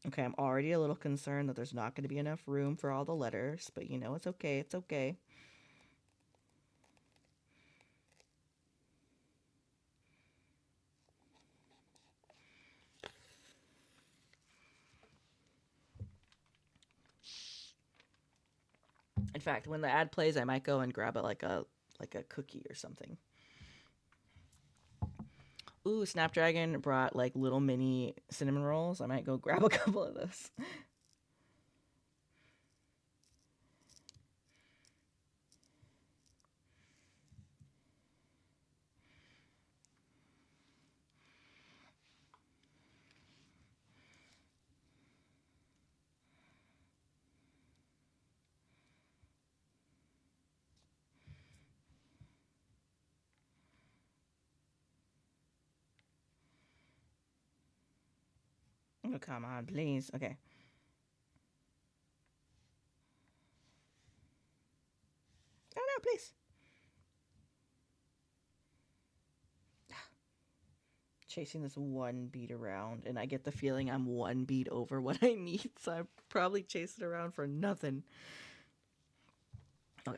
Okay, I'm already a little concerned that there's not going to be enough room for all the letters, but you know, it's okay, it's okay. In fact, when the ad plays, I might go and grab like a cookie or something. Ooh, Snapdragon brought like little mini cinnamon rolls. I might go grab a couple of those. Oh, come on, please. Okay. Oh, no, please. Chasing this one bead around, and I get the feeling I'm one bead over what I need, so I probably chase it around for nothing. Okay.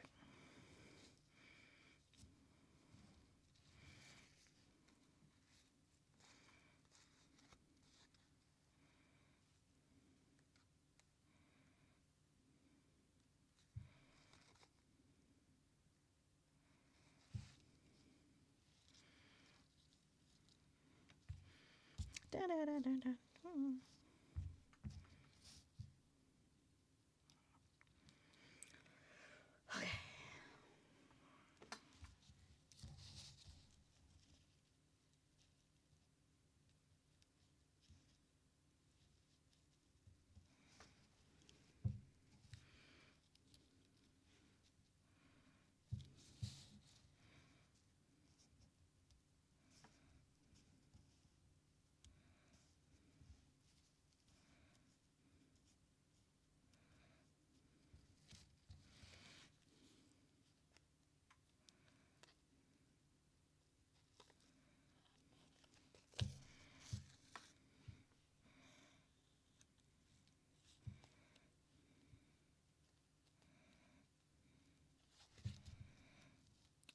Da, da, da, da, da. Okay.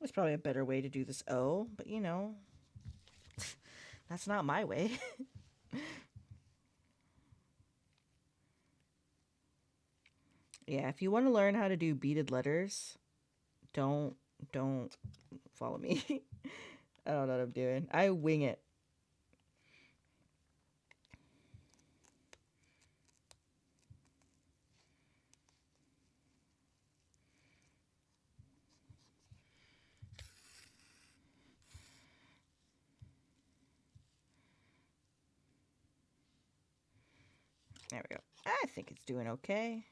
There's probably a better way to do this O, but you know, that's not my way. Yeah, if you want to learn how to do beaded letters, don't don't follow me. I don't know what I'm doing. I wing it. There we go. I think it's doing okay.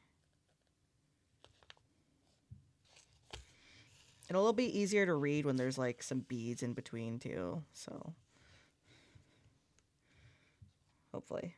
It'll be easier to read when there's like some beads in between too, so hopefully.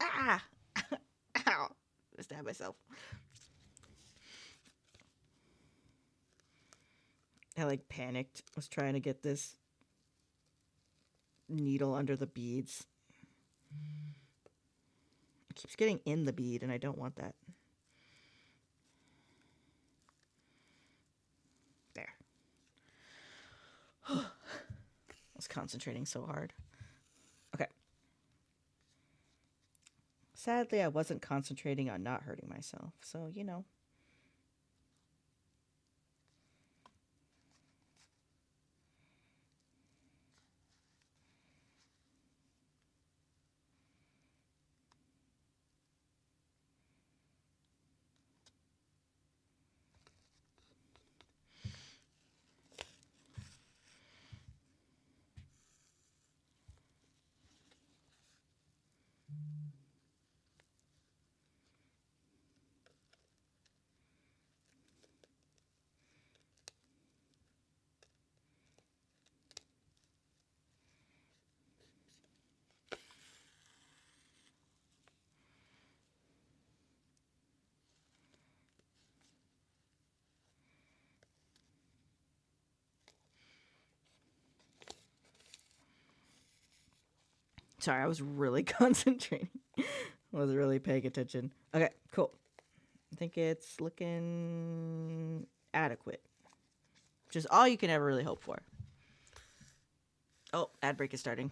Ah! Ow! I stabbed myself. I like panicked. Was trying to get this needle under the beads. It keeps getting in the bead and I don't want that. There. I was concentrating so hard. Okay. Sadly, I wasn't concentrating on not hurting myself, so, you know. Sorry, I was really concentrating. I was really paying attention. Okay, cool. I think it's looking adequate. Which is all you can ever really hope for. Oh, ad break is starting.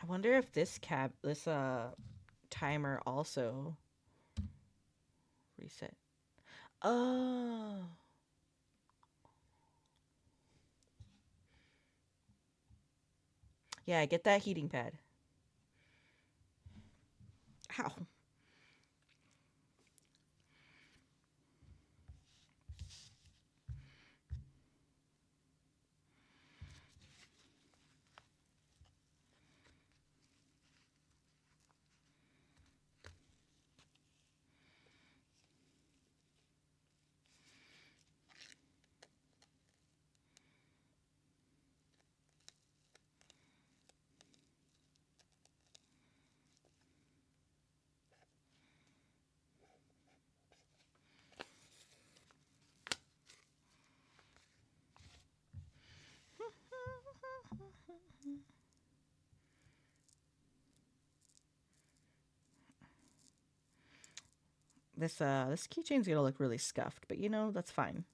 I wonder if this timer also reset. Oh. Yeah, get that heating pad. Ow. This keychain's gonna look really scuffed, but you know, that's fine.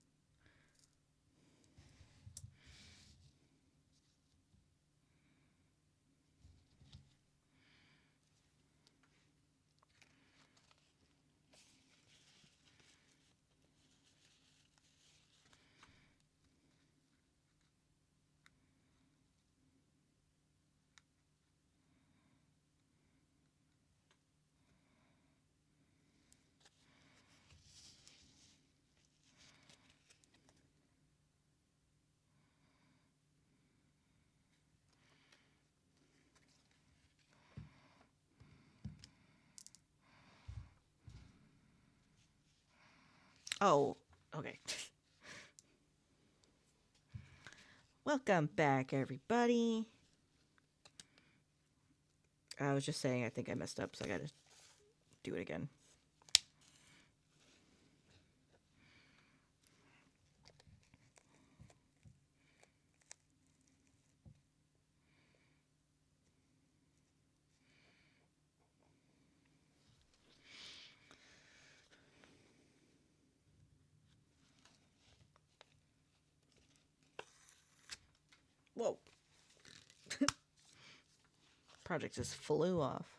Oh, okay. Welcome back, everybody. I was just saying I think I messed up, so I gotta do it again. Whoa. Project just flew off.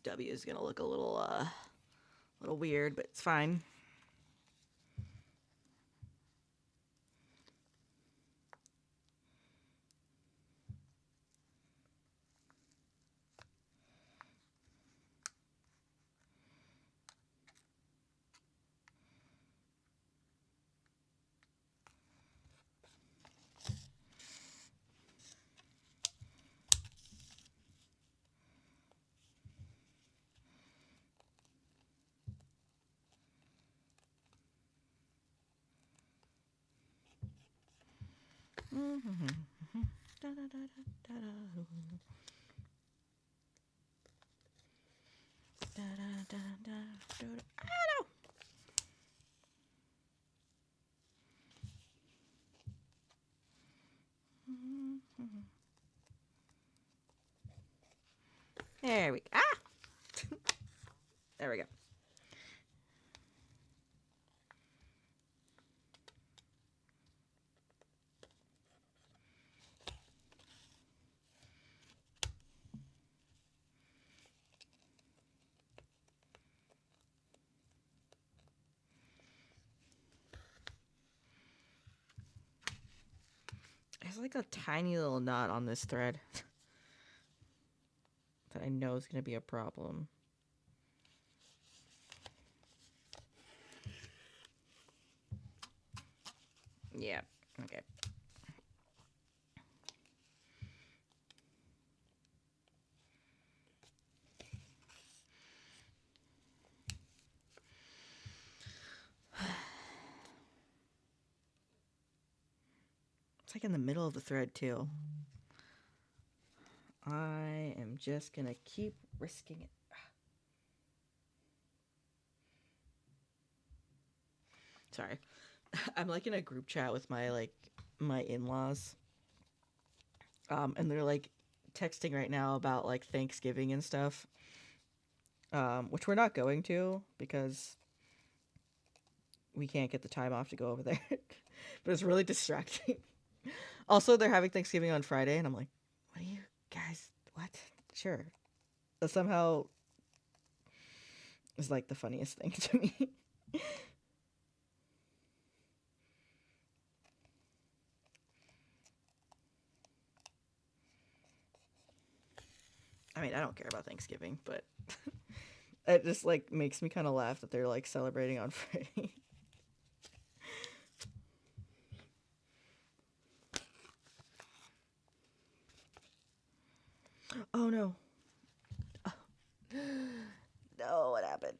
W is gonna look a little weird, but it's fine. There we go. There we go. There's like a tiny little knot on this thread that I know is going to be a problem. Yeah, okay. It's like in the middle of the thread too. I am just gonna keep risking it. Sorry. I'm like in a group chat with my in-laws. And they're like texting right now about like Thanksgiving and stuff. Which we're not going to because we can't get the time off to go over there. But it's really distracting. Also, they're having Thanksgiving on Friday, and I'm like, what are you guys, what? Sure. That somehow is like the funniest thing to me. I mean, I don't care about Thanksgiving, but it just like makes me kind of laugh that they're like celebrating on Friday. Oh no. Oh. No, what happened?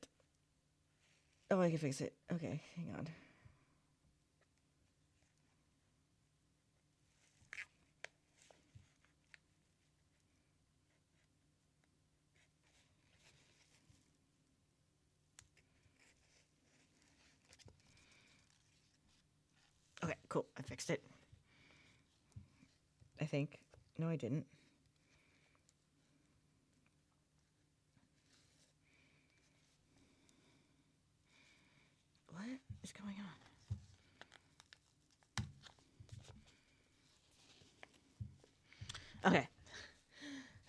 Oh, I can fix it. Okay, hang on. Okay, cool. I fixed it. I think. No, I didn't. What is going on? Okay.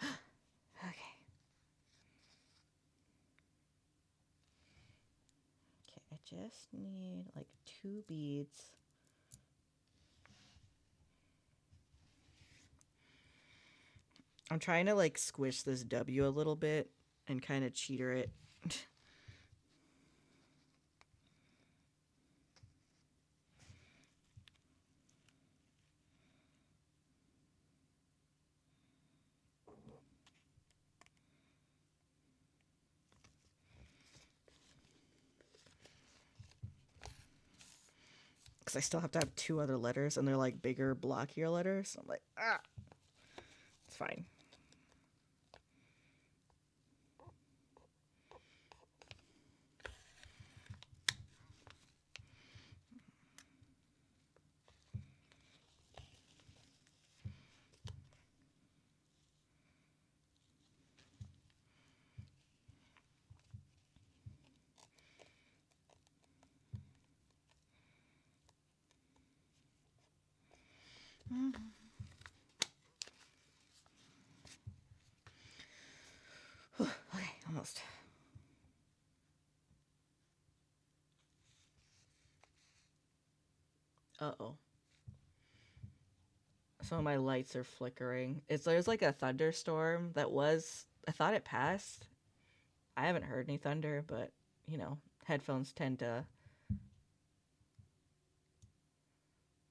Okay. Okay, I just need like 2 beads. I'm trying to like squish this W a little bit and kind of cheater it. Because I still have to have 2 other letters and they're like bigger, blockier letters. So I'm like, ah, it's fine. Okay, almost. Uh-oh. Some of my lights are flickering. There's like a thunderstorm that was, I thought it passed. I haven't heard any thunder, but you know, headphones tend to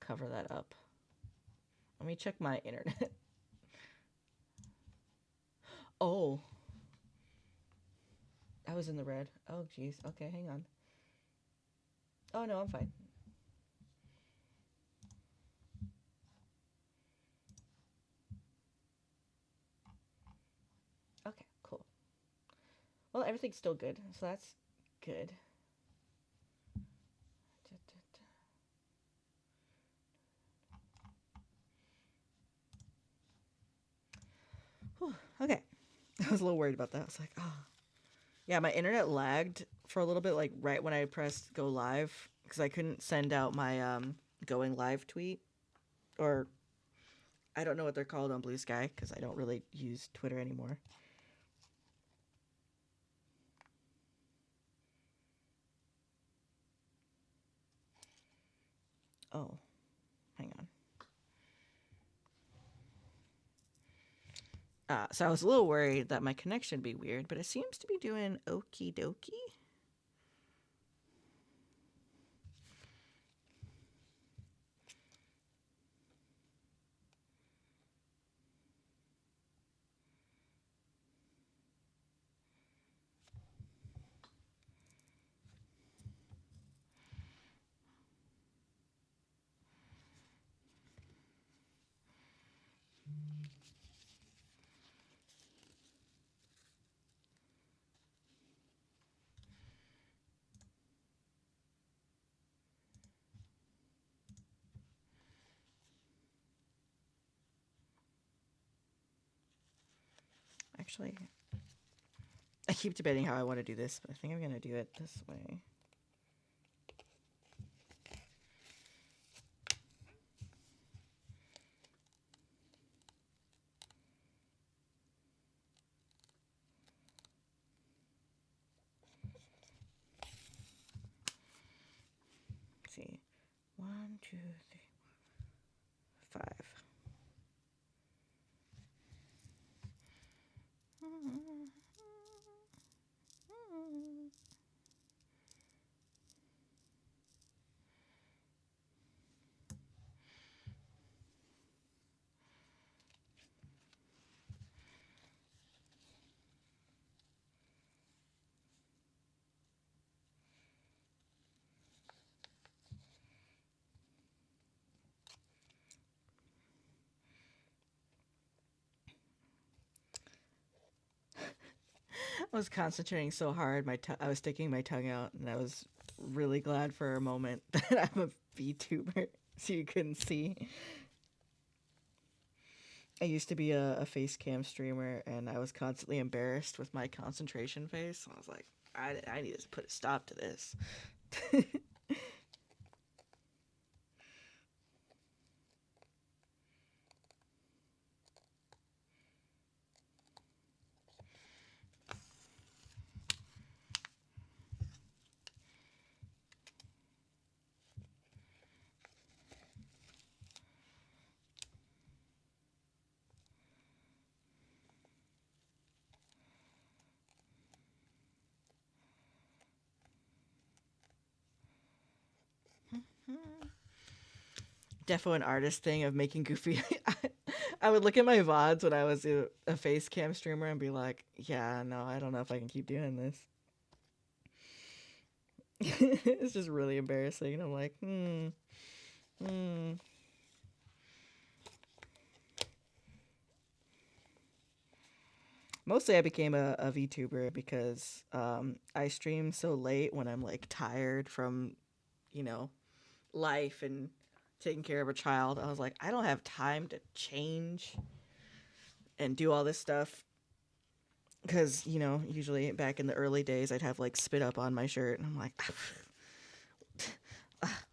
cover that up. Let me check my internet. Oh, I was in the red. Oh, jeez. Okay, hang on. Oh, no, I'm fine. Okay, cool. Well, everything's still good, so that's good. Whew, okay. I was a little worried about that. I was like, oh. Yeah, my internet lagged for a little bit, like right when I pressed go live, because I couldn't send out my going live tweet, or I don't know what they're called on Blue Sky because I don't really use Twitter anymore. Oh, hang on. So I was a little worried that my connection would be weird, but it seems to be doing okie dokie. Actually, I keep debating how I want to do this, but I think I'm going to do it this way. Let's see. 1, 2, 3, 5. I was concentrating so hard, I was sticking my tongue out, and I was really glad for a moment that I'm a VTuber, so you couldn't see. I used to be a face cam streamer, and I was constantly embarrassed with my concentration face. I was like, I need to put a stop to this. Defo an artist thing of making goofy. I would look at my VODs when I was a face cam streamer and be like, yeah, no, I don't know if I can keep doing this. It's just really embarrassing. And I'm like, Mostly I became a VTuber because I stream so late when I'm like tired from, you know, life and taking care of a child. I was like, I don't have time to change and do all this stuff. Because, you know, usually back in the early days, I'd have like spit up on my shirt. And I'm like,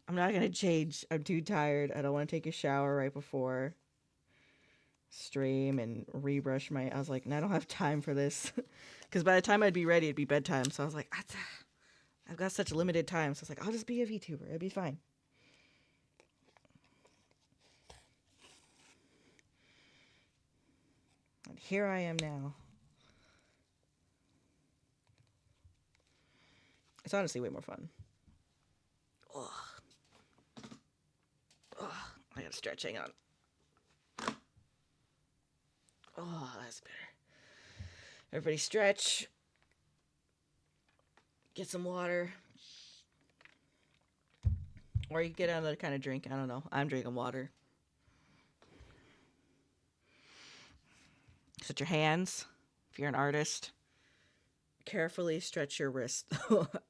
I'm not going to change. I'm too tired. I don't want to take a shower right before stream and rebrush my. I was like, I don't have time for this. Because by the time I'd be ready, it'd be bedtime. So I was like, I've got such limited time. So I was like, I'll just be a VTuber. It'll be fine. And here I am now. It's honestly way more fun. Ugh. Ugh. I gotta stretch. Hang on. Oh, that's better. Everybody stretch. Get some water. Or you get another kind of drink. I don't know. I'm drinking water. Set your hands. If you're an artist, carefully stretch your wrist.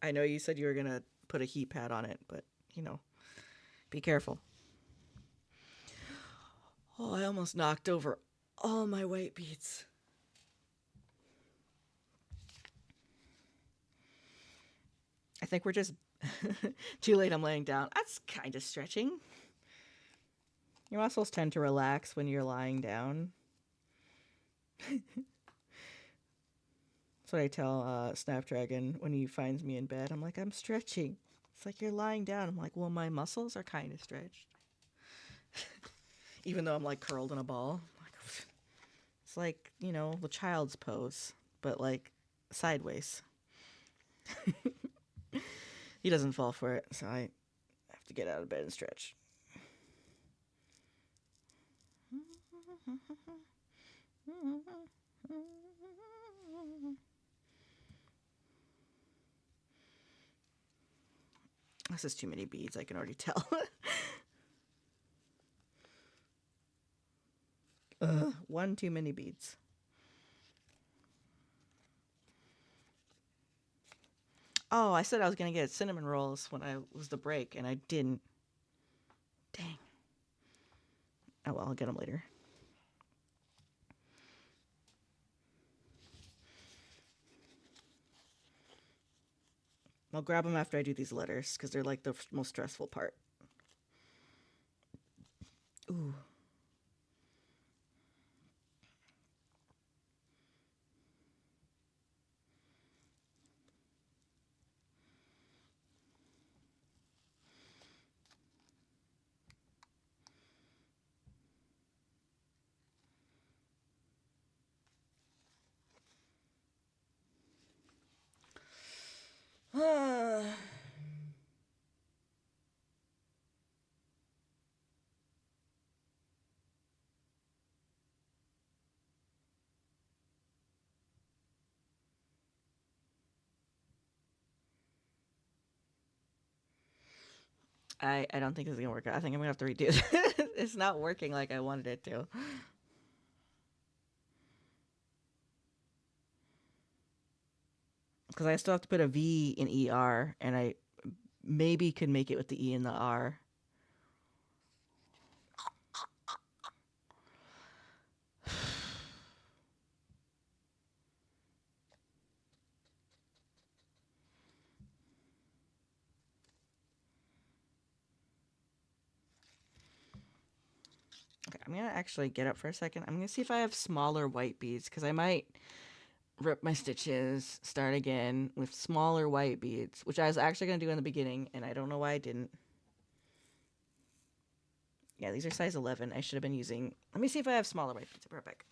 I know you said you were going to put a heat pad on it, but, you know, be careful. Oh, I almost knocked over all my white beads. I think we're just too late. I'm laying down. That's kind of stretching. Your muscles tend to relax when you're lying down. That's what I tell Snapdragon when he finds me in bed. I'm like, I'm stretching. It's like, you're lying down. I'm like, well, my muscles are kind of stretched. Even though I'm like curled in a ball. It's like, you know, the child's pose, but like sideways. He doesn't fall for it, so I have to get out of bed and stretch. This is too many beads, I can already tell. One too many beads. Oh, I said I was going to get cinnamon rolls when I was the break, and I didn't. Dang. Oh, well, I'll get them later. I'll grab them after I do these letters, because they're like the most stressful part. Ooh. I don't think this is going to work out. I think I'm going to have to redo it. It's not working like I wanted it to. Because I still have to put a V in ER, and I maybe could make it with the E and the R. Okay, I'm going to actually get up for a second. I'm going to see if I have smaller white beads, because I might rip my stitches, start again with smaller white beads, which I was actually going to do in the beginning, and I don't know why I didn't. Yeah, these are size 11. I should have been using... Let me see if I have smaller white beads. I'll be right back.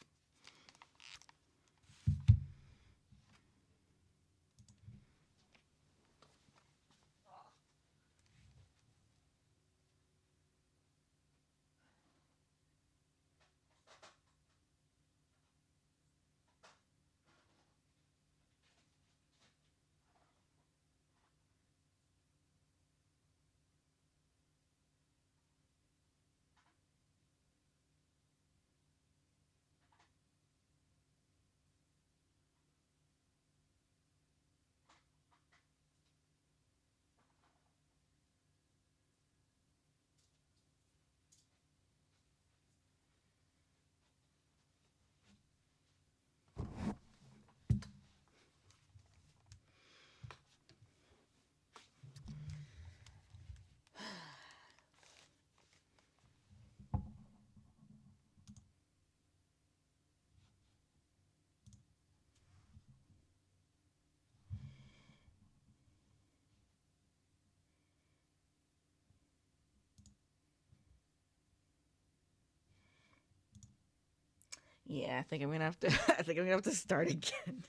Yeah, I think I'm gonna have to. I think I'm gonna have to start again.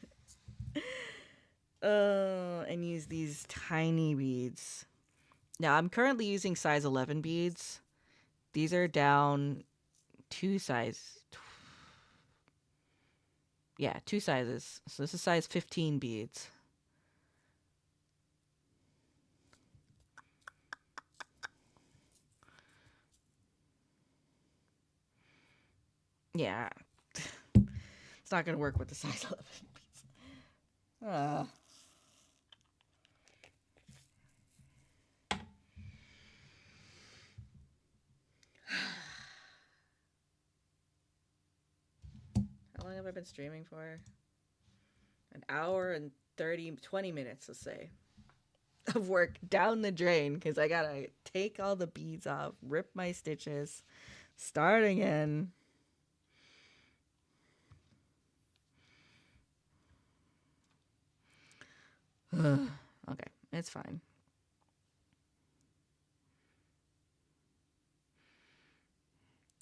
And use these tiny beads. Now I'm currently using size 11 beads. These are down two size. Yeah, two sizes. So this is size 15 beads. Yeah, it's not gonna work with the size 11 beads. How long have I been streaming for? An hour and 20 minutes, let's say, of work down the drain because I gotta take all the beads off, rip my stitches, start again. Okay, it's fine.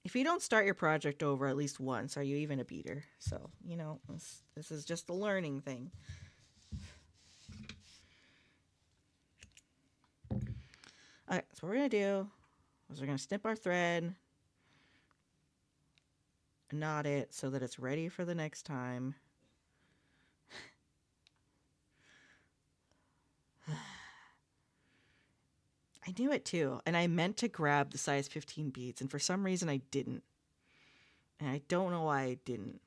If you don't start your project over at least once, are you even a beater? So, this is just a learning thing. Okay, so what we're going to do is we're going to snip our thread, knot it so that it's ready for the next time. I knew it too, and I meant to grab the size 15 beads, and for some reason I didn't. And I don't know why I didn't.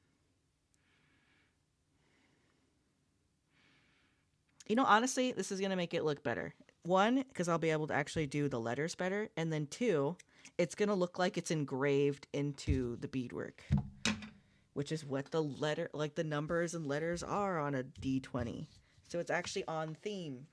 Honestly, this is going to make it look better. One, because I'll be able to actually do the letters better. And then two, it's going to look like it's engraved into the beadwork, which is what the numbers and letters are on a D20. So it's actually on theme.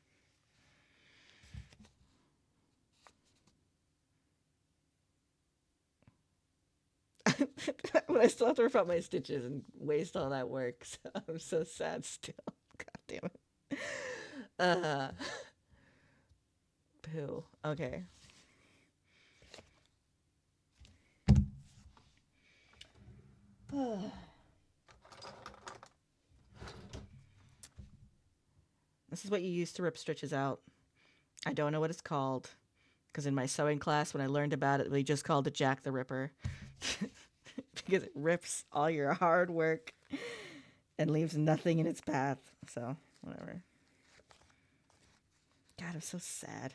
But I still have to rip out my stitches and waste all that work. So I'm so sad still. God damn it. Uh, Poo. Okay. This is what you use to rip stitches out. I don't know what it's called, because in my sewing class, when I learned about it, we just called it Jack the Ripper. Because it rips all your hard work and leaves nothing in its path. So, whatever. God, I'm so sad.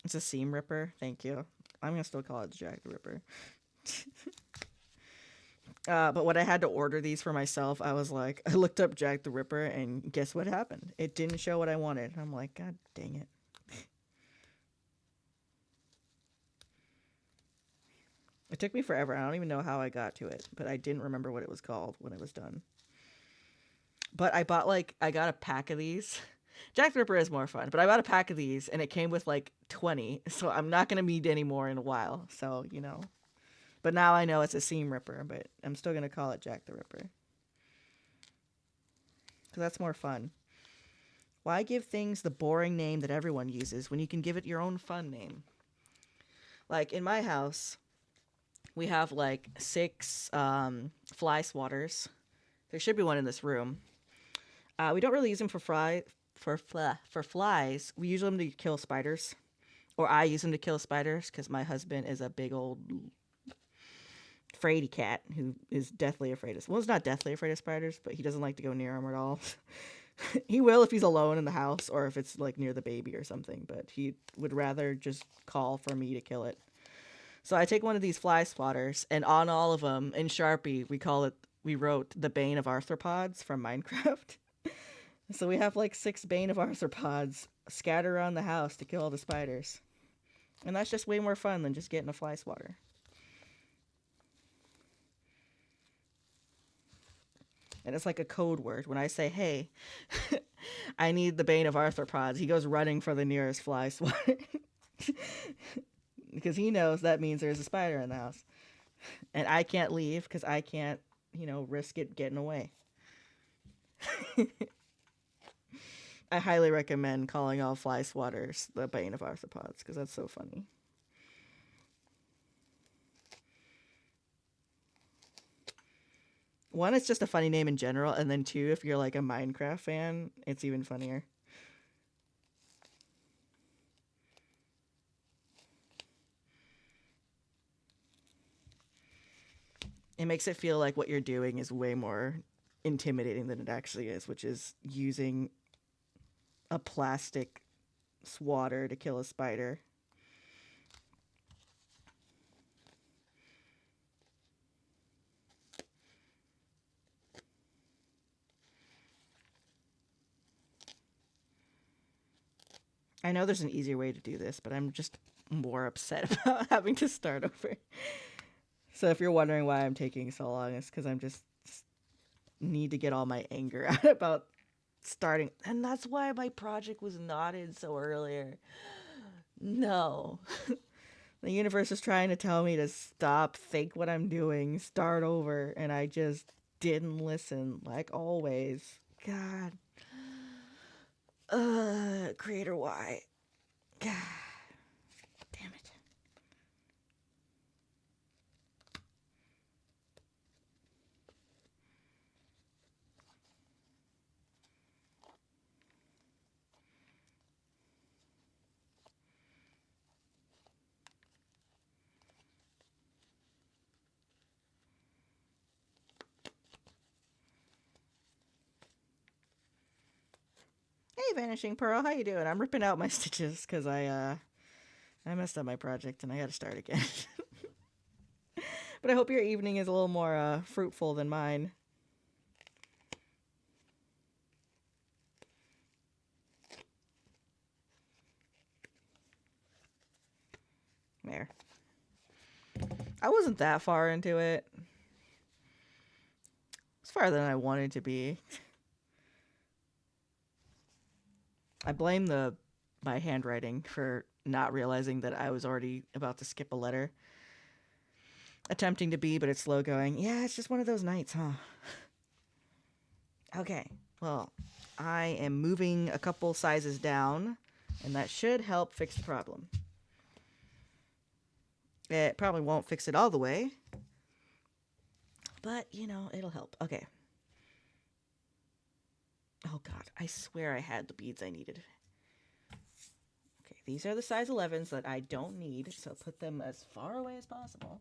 It's a seam ripper. Thank you. I'm going to still call it Jack the Ripper. But when I had to order these for myself, I was like, I looked up Jack the Ripper, and guess what happened? It didn't show what I wanted. I'm like, God dang it. It took me forever. I don't even know how I got to it, but I didn't remember what it was called when it was done. But I got a pack of these. Jack the Ripper is more fun, but I bought a pack of these, and it came with 20, so I'm not going to need any more in a while, so. But now I know it's a seam ripper, but I'm still going to call it Jack the Ripper. Because that's more fun. Why give things the boring name that everyone uses when you can give it your own fun name? Like, in my house, we have 6 fly swatters. There should be one in this room. We don't really use them for flies. We use them to kill spiders. Or I use them to kill spiders because my husband is a big old fraidy cat who is deathly afraid of... Well, he's not deathly afraid of spiders, but he doesn't like to go near them at all. He will if he's alone in the house or if it's near the baby or something, but he would rather just call for me to kill it. So I take one of these fly swatters, and on all of them, in Sharpie, we wrote the Bane of Arthropods from Minecraft. So we have 6 Bane of Arthropods scattered around the house to kill all the spiders. And that's just way more fun than just getting a fly swatter. And it's like a code word. When I say, hey, I need the Bane of Arthropods, he goes running for the nearest fly swatter. Because he knows that means there's a spider in the house. And I can't leave because I can't, risk it getting away. I highly recommend calling all fly swatters the bane of arthropods because that's so funny. One, it's just a funny name in general, and then two, if you're like a Minecraft fan, it's even funnier. It makes it feel like what you're doing is way more intimidating than it actually is, which is using a plastic swatter to kill a spider. I know there's an easier way to do this, but I'm just more upset about having to start over. So if you're wondering why I'm taking so long, it's because I'm just need to get all my anger out about starting. And that's why my project was knotted so earlier. No. The universe is trying to tell me to stop, think what I'm doing, start over, and I just didn't listen, like always. God. Creator Y. God. Damn it. Hey, Vanishing Pearl, how you doing? I'm ripping out my stitches because I messed up my project and I gotta start again. But I hope your evening is a little more fruitful than mine. There. I wasn't that far into it. It's farther than I wanted to be. I blame my handwriting for not realizing that I was already about to skip a letter. Attempting to be, but it's slow going. Yeah, it's just one of those nights, huh? Okay, well, I am moving a couple sizes down, and that should help fix the problem. It probably won't fix it all the way, but, you know, it'll help. Okay. Oh, God, I swear I had the beads I needed. Okay, these are the size 11s that I don't need, so put them as far away as possible.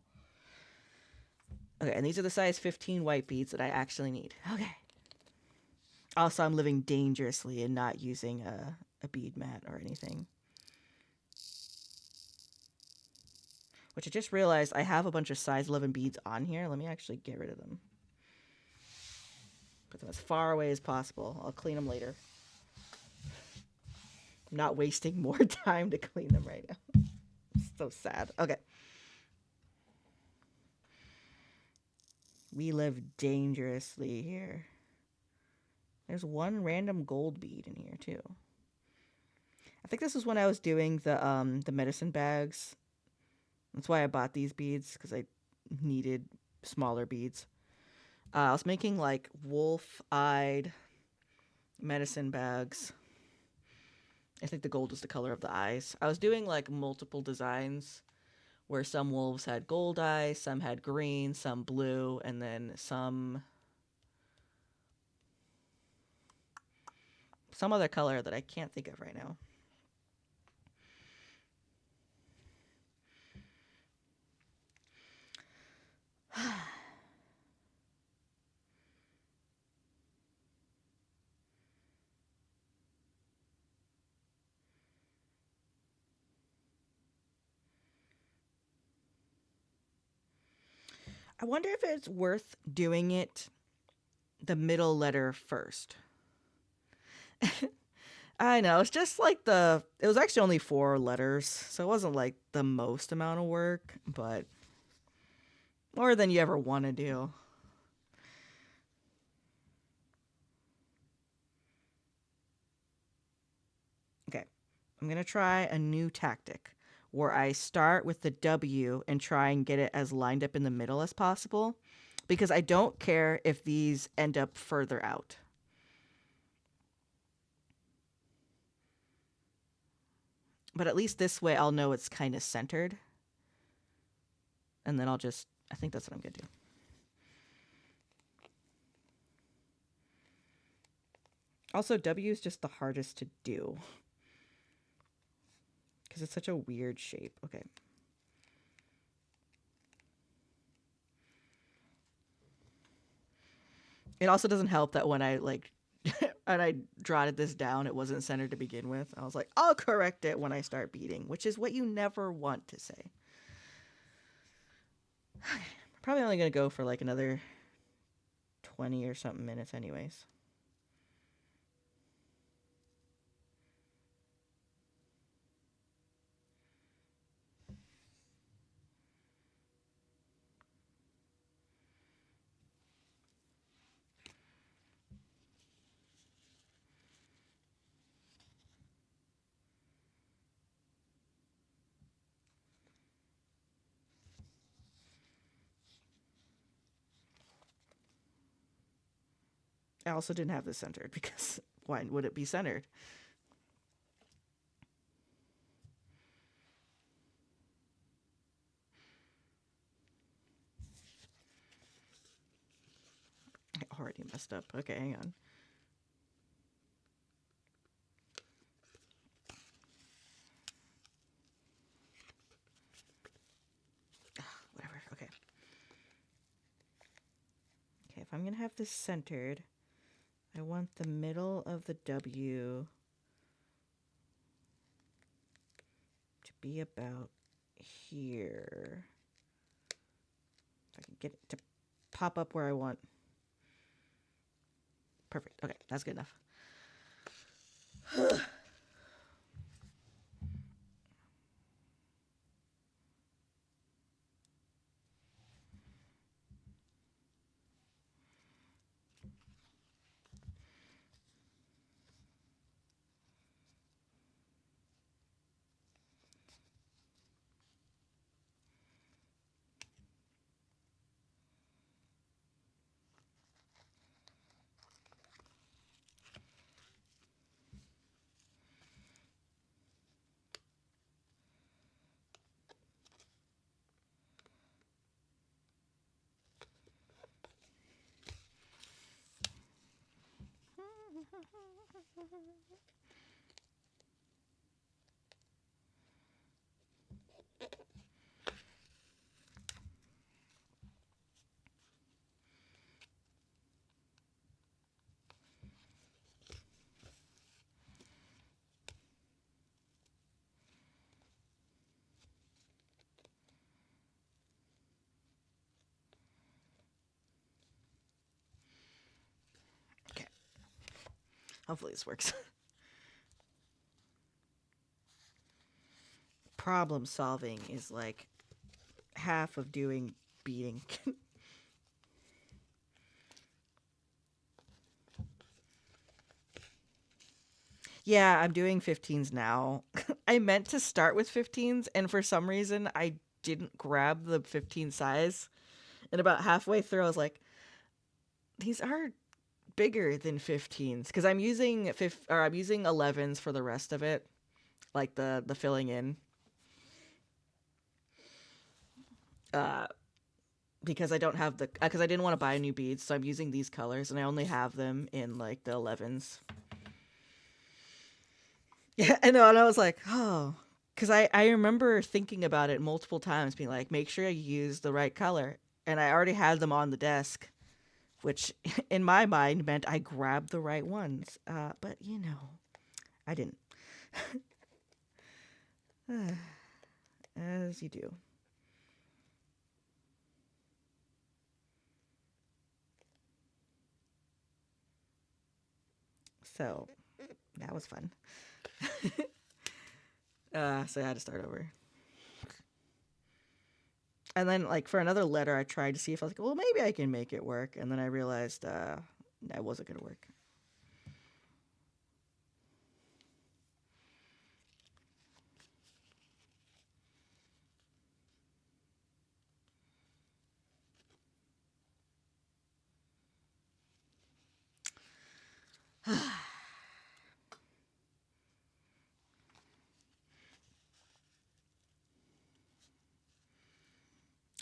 Okay, and these are the size 15 white beads that I actually need. Okay. Also, I'm living dangerously and not using a bead mat or anything. Which I just realized I have a bunch of size 11 beads on here. Let me actually get rid of them. Put them as far away as possible. I'll clean them later. I'm not wasting more time to clean them right now. It's so sad. Okay. We live dangerously here. There's one random gold bead in here too. I think this is when I was doing the medicine bags. That's why I bought these beads, because I needed smaller beads. I was making like wolf-eyed medicine bags. I think the gold is the color of the eyes. I was doing like multiple designs where some wolves had gold eyes, some had green, some blue, and then some other color that I can't think of right now. I wonder if it's worth doing it the middle letter first. I know, it's just like it was actually only 4 letters, so it wasn't like the most amount of work, but more than you ever want to do. Okay, I'm going to try a new tactic where I start with the W and try and get it as lined up in the middle as possible, because I don't care if these end up further out. But at least this way I'll know it's kind of centered. And then I'll just, I think that's what I'm going to do. Also, W is just the hardest to do. Because it's such a weird shape. Okay. It also doesn't help that when I like and I jotted this down, it wasn't centered to begin with. I was like, I'll correct it when I start beading, which is what you never want to say. I'm probably only going to go for like another 20 or something minutes anyways. I also didn't have this centered because why would it be centered? I already messed up. Okay, hang on. Whatever. Okay. Okay, if I'm going to have this centered, I want the middle of the W to be about here. If I can get it to pop up where I want. Perfect. Okay, that's good enough. Okay. Hopefully this works. Problem solving is like half of doing beading. Yeah, I'm doing 15s now. I meant to start with 15s, and for some reason, I didn't grab the 15 size. And about halfway through, I was like, these are bigger than 15s because I'm using I'm using 11s for the rest of it, like the filling in. Because I don't have the because I didn't want to buy new beads, so I'm using these colors, and I only have them in like the 11s. Yeah, I know, and I was like, oh, because I remember thinking about it multiple times, being like, make sure you use the right color, and I already had them on the desk, which in my mind meant I grabbed the right ones, but you know, I didn't. As you do. So that was fun. So I had to start over. And then, like, for another letter, I tried to see if I was like, well, maybe I can make it work. And then I realized that wasn't going to work.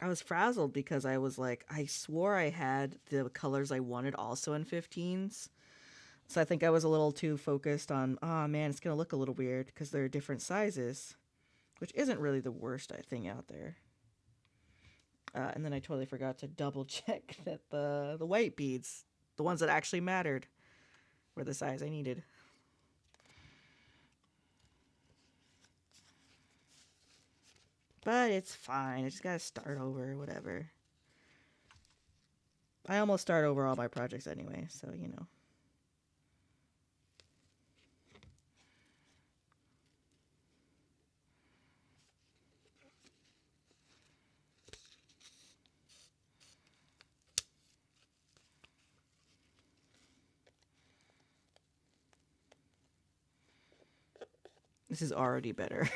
I was frazzled because I was like, I swore I had the colors I wanted also in 15s. So I think I was a little too focused on, oh man, it's going to look a little weird because they're different sizes, which isn't really the worst thing out there. And then I totally forgot to double check that the white beads, the ones that actually mattered, were the size I needed. But it's fine. I just gotta start over, whatever. I almost start over all my projects anyway, so you know. This is already better.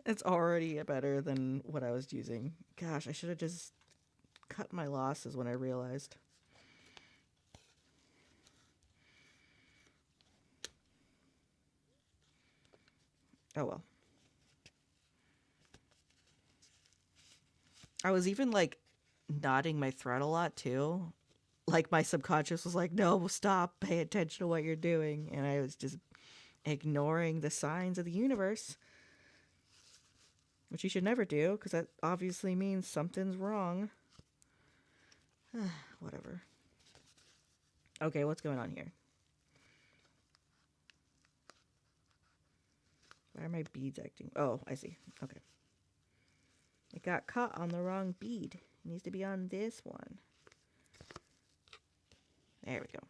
It's already better than what I was using. Gosh, I should have just cut my losses when I realized. Oh well. I was even like nodding my thread a lot too. Like my subconscious was like, no, stop, pay attention to what you're doing. And I was just ignoring the signs of the universe, which you should never do because that obviously means something's wrong. Whatever. Okay, what's going on here? Why are my beads acting? Oh, I see. Okay. It got caught on the wrong bead. It needs to be on this one. There we go.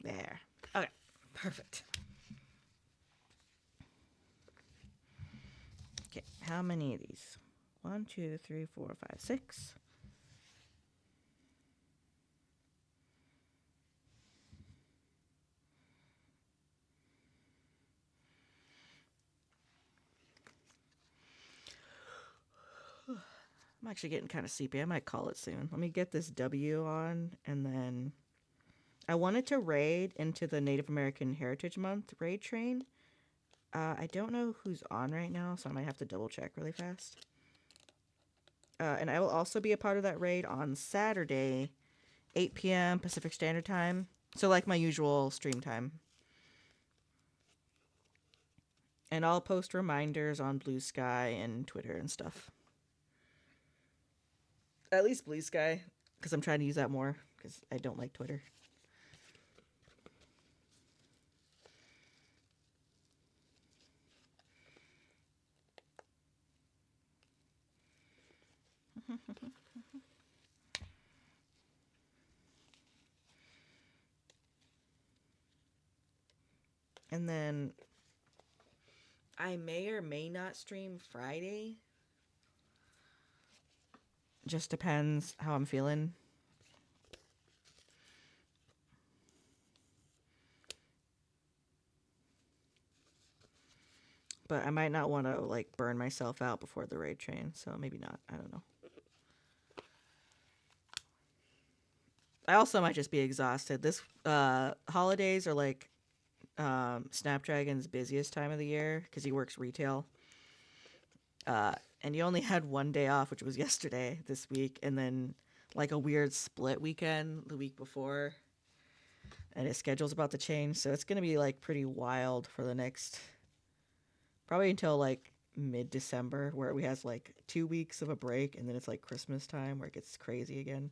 There. Okay. Perfect. Okay, how many of these? 1, 2, 3, 4, 5, 6. I'm actually getting kind of sleepy. I might call it soon. Let me get this W on, and then I wanted to raid into the Native American Heritage Month raid train. I don't know who's on right now, so I might have to double check really fast. And I will also be a part of that raid on Saturday, 8 p.m. Pacific Standard Time. So like my usual stream time. And I'll post reminders on Blue Sky and Twitter and stuff. At least Blue Sky, because I'm trying to use that more, because I don't like Twitter. And then I may or may not stream Friday. Just depends how I'm feeling. But I might not want to like burn myself out before the raid train, so maybe not. I don't know. I also might just be exhausted. This holidays are like Snapdragon's busiest time of the year because he works retail. And he only had one day off, which was yesterday this week, and then like a weird split weekend the week before. And his schedule's about to change, so it's gonna be like pretty wild for the next probably until like mid-December, where we has like 2 weeks of a break, and then it's like Christmas time where it gets crazy again.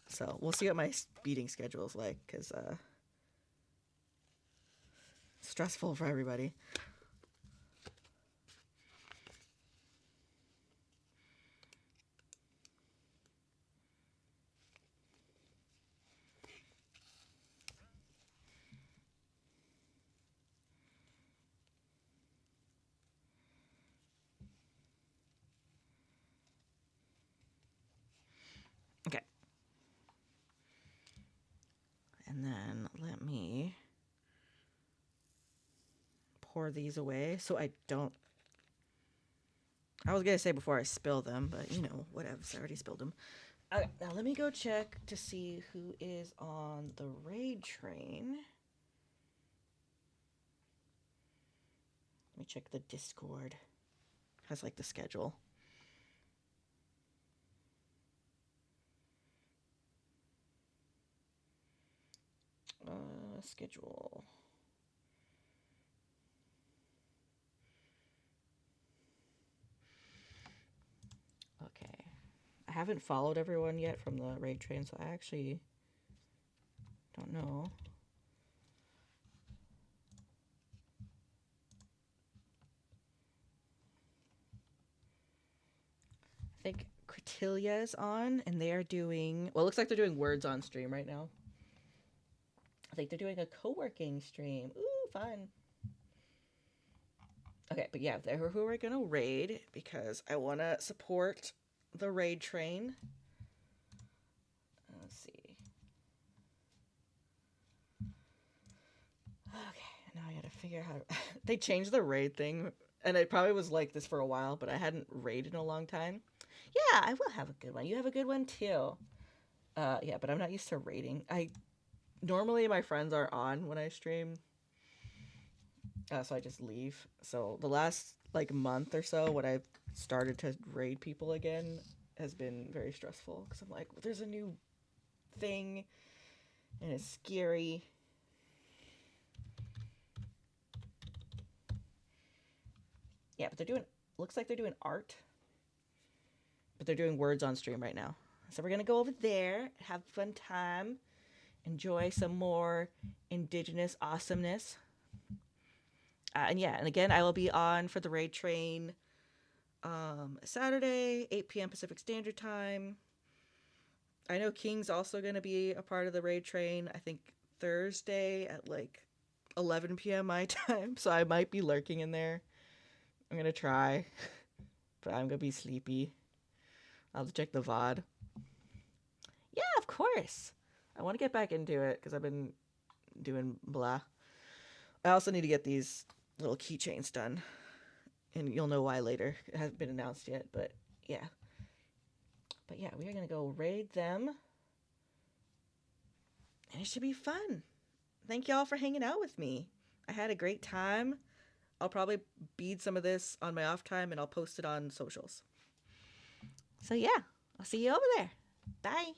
So we'll see what my beading schedule is like, because stressful for everybody. pour these away so I don't. I was gonna say before I spill them, but you know, whatever. I already spilled them. Okay, now let me go check to see who is on the raid train. Let me check the Discord. Has like the schedule. Schedule. Okay. I haven't followed everyone yet from the raid train, so I actually don't know. I think Cretilia is on, and they are doing. Well, it looks like they're doing words on stream right now. I think they're doing a co-working stream. Ooh, fun. Okay, but yeah, they're who we're gonna raid because I want to support the raid train. Let's see. Okay, now I gotta figure out how to... They changed the raid thing, and it probably was like this for a while, but I hadn't raided in a long time. Yeah, I will have a good one. You have a good one too. Yeah, but I'm not used to raiding. Normally my friends are on when I stream, so I just leave. So the last like month or so, when I've started to raid people again, has been very stressful because I'm like, there's a new thing, and it's scary. Yeah, but they're doing. Looks like they're doing art, but they're doing words on stream right now. So we're gonna go over there, have a fun time, enjoy some more indigenous awesomeness. And yeah, and again, I will be on for the raid train Saturday, 8 p.m. Pacific Standard Time. I know King's also going to be a part of the raid train, I think Thursday at like 11 p.m. my time, so I might be lurking in there. I'm going to try, but I'm going to be sleepy. I'll have to check the VOD. Yeah, of course. I want to get back into it because I've been doing blah. I also need to get these little keychains done, and you'll know why later. It hasn't been announced yet, but yeah. But yeah, we are going to go raid them, and it should be fun. Thank y'all for hanging out with me. I had a great time. I'll probably bead some of this on my off time, and I'll post it on socials. So yeah, I'll see you over there. Bye.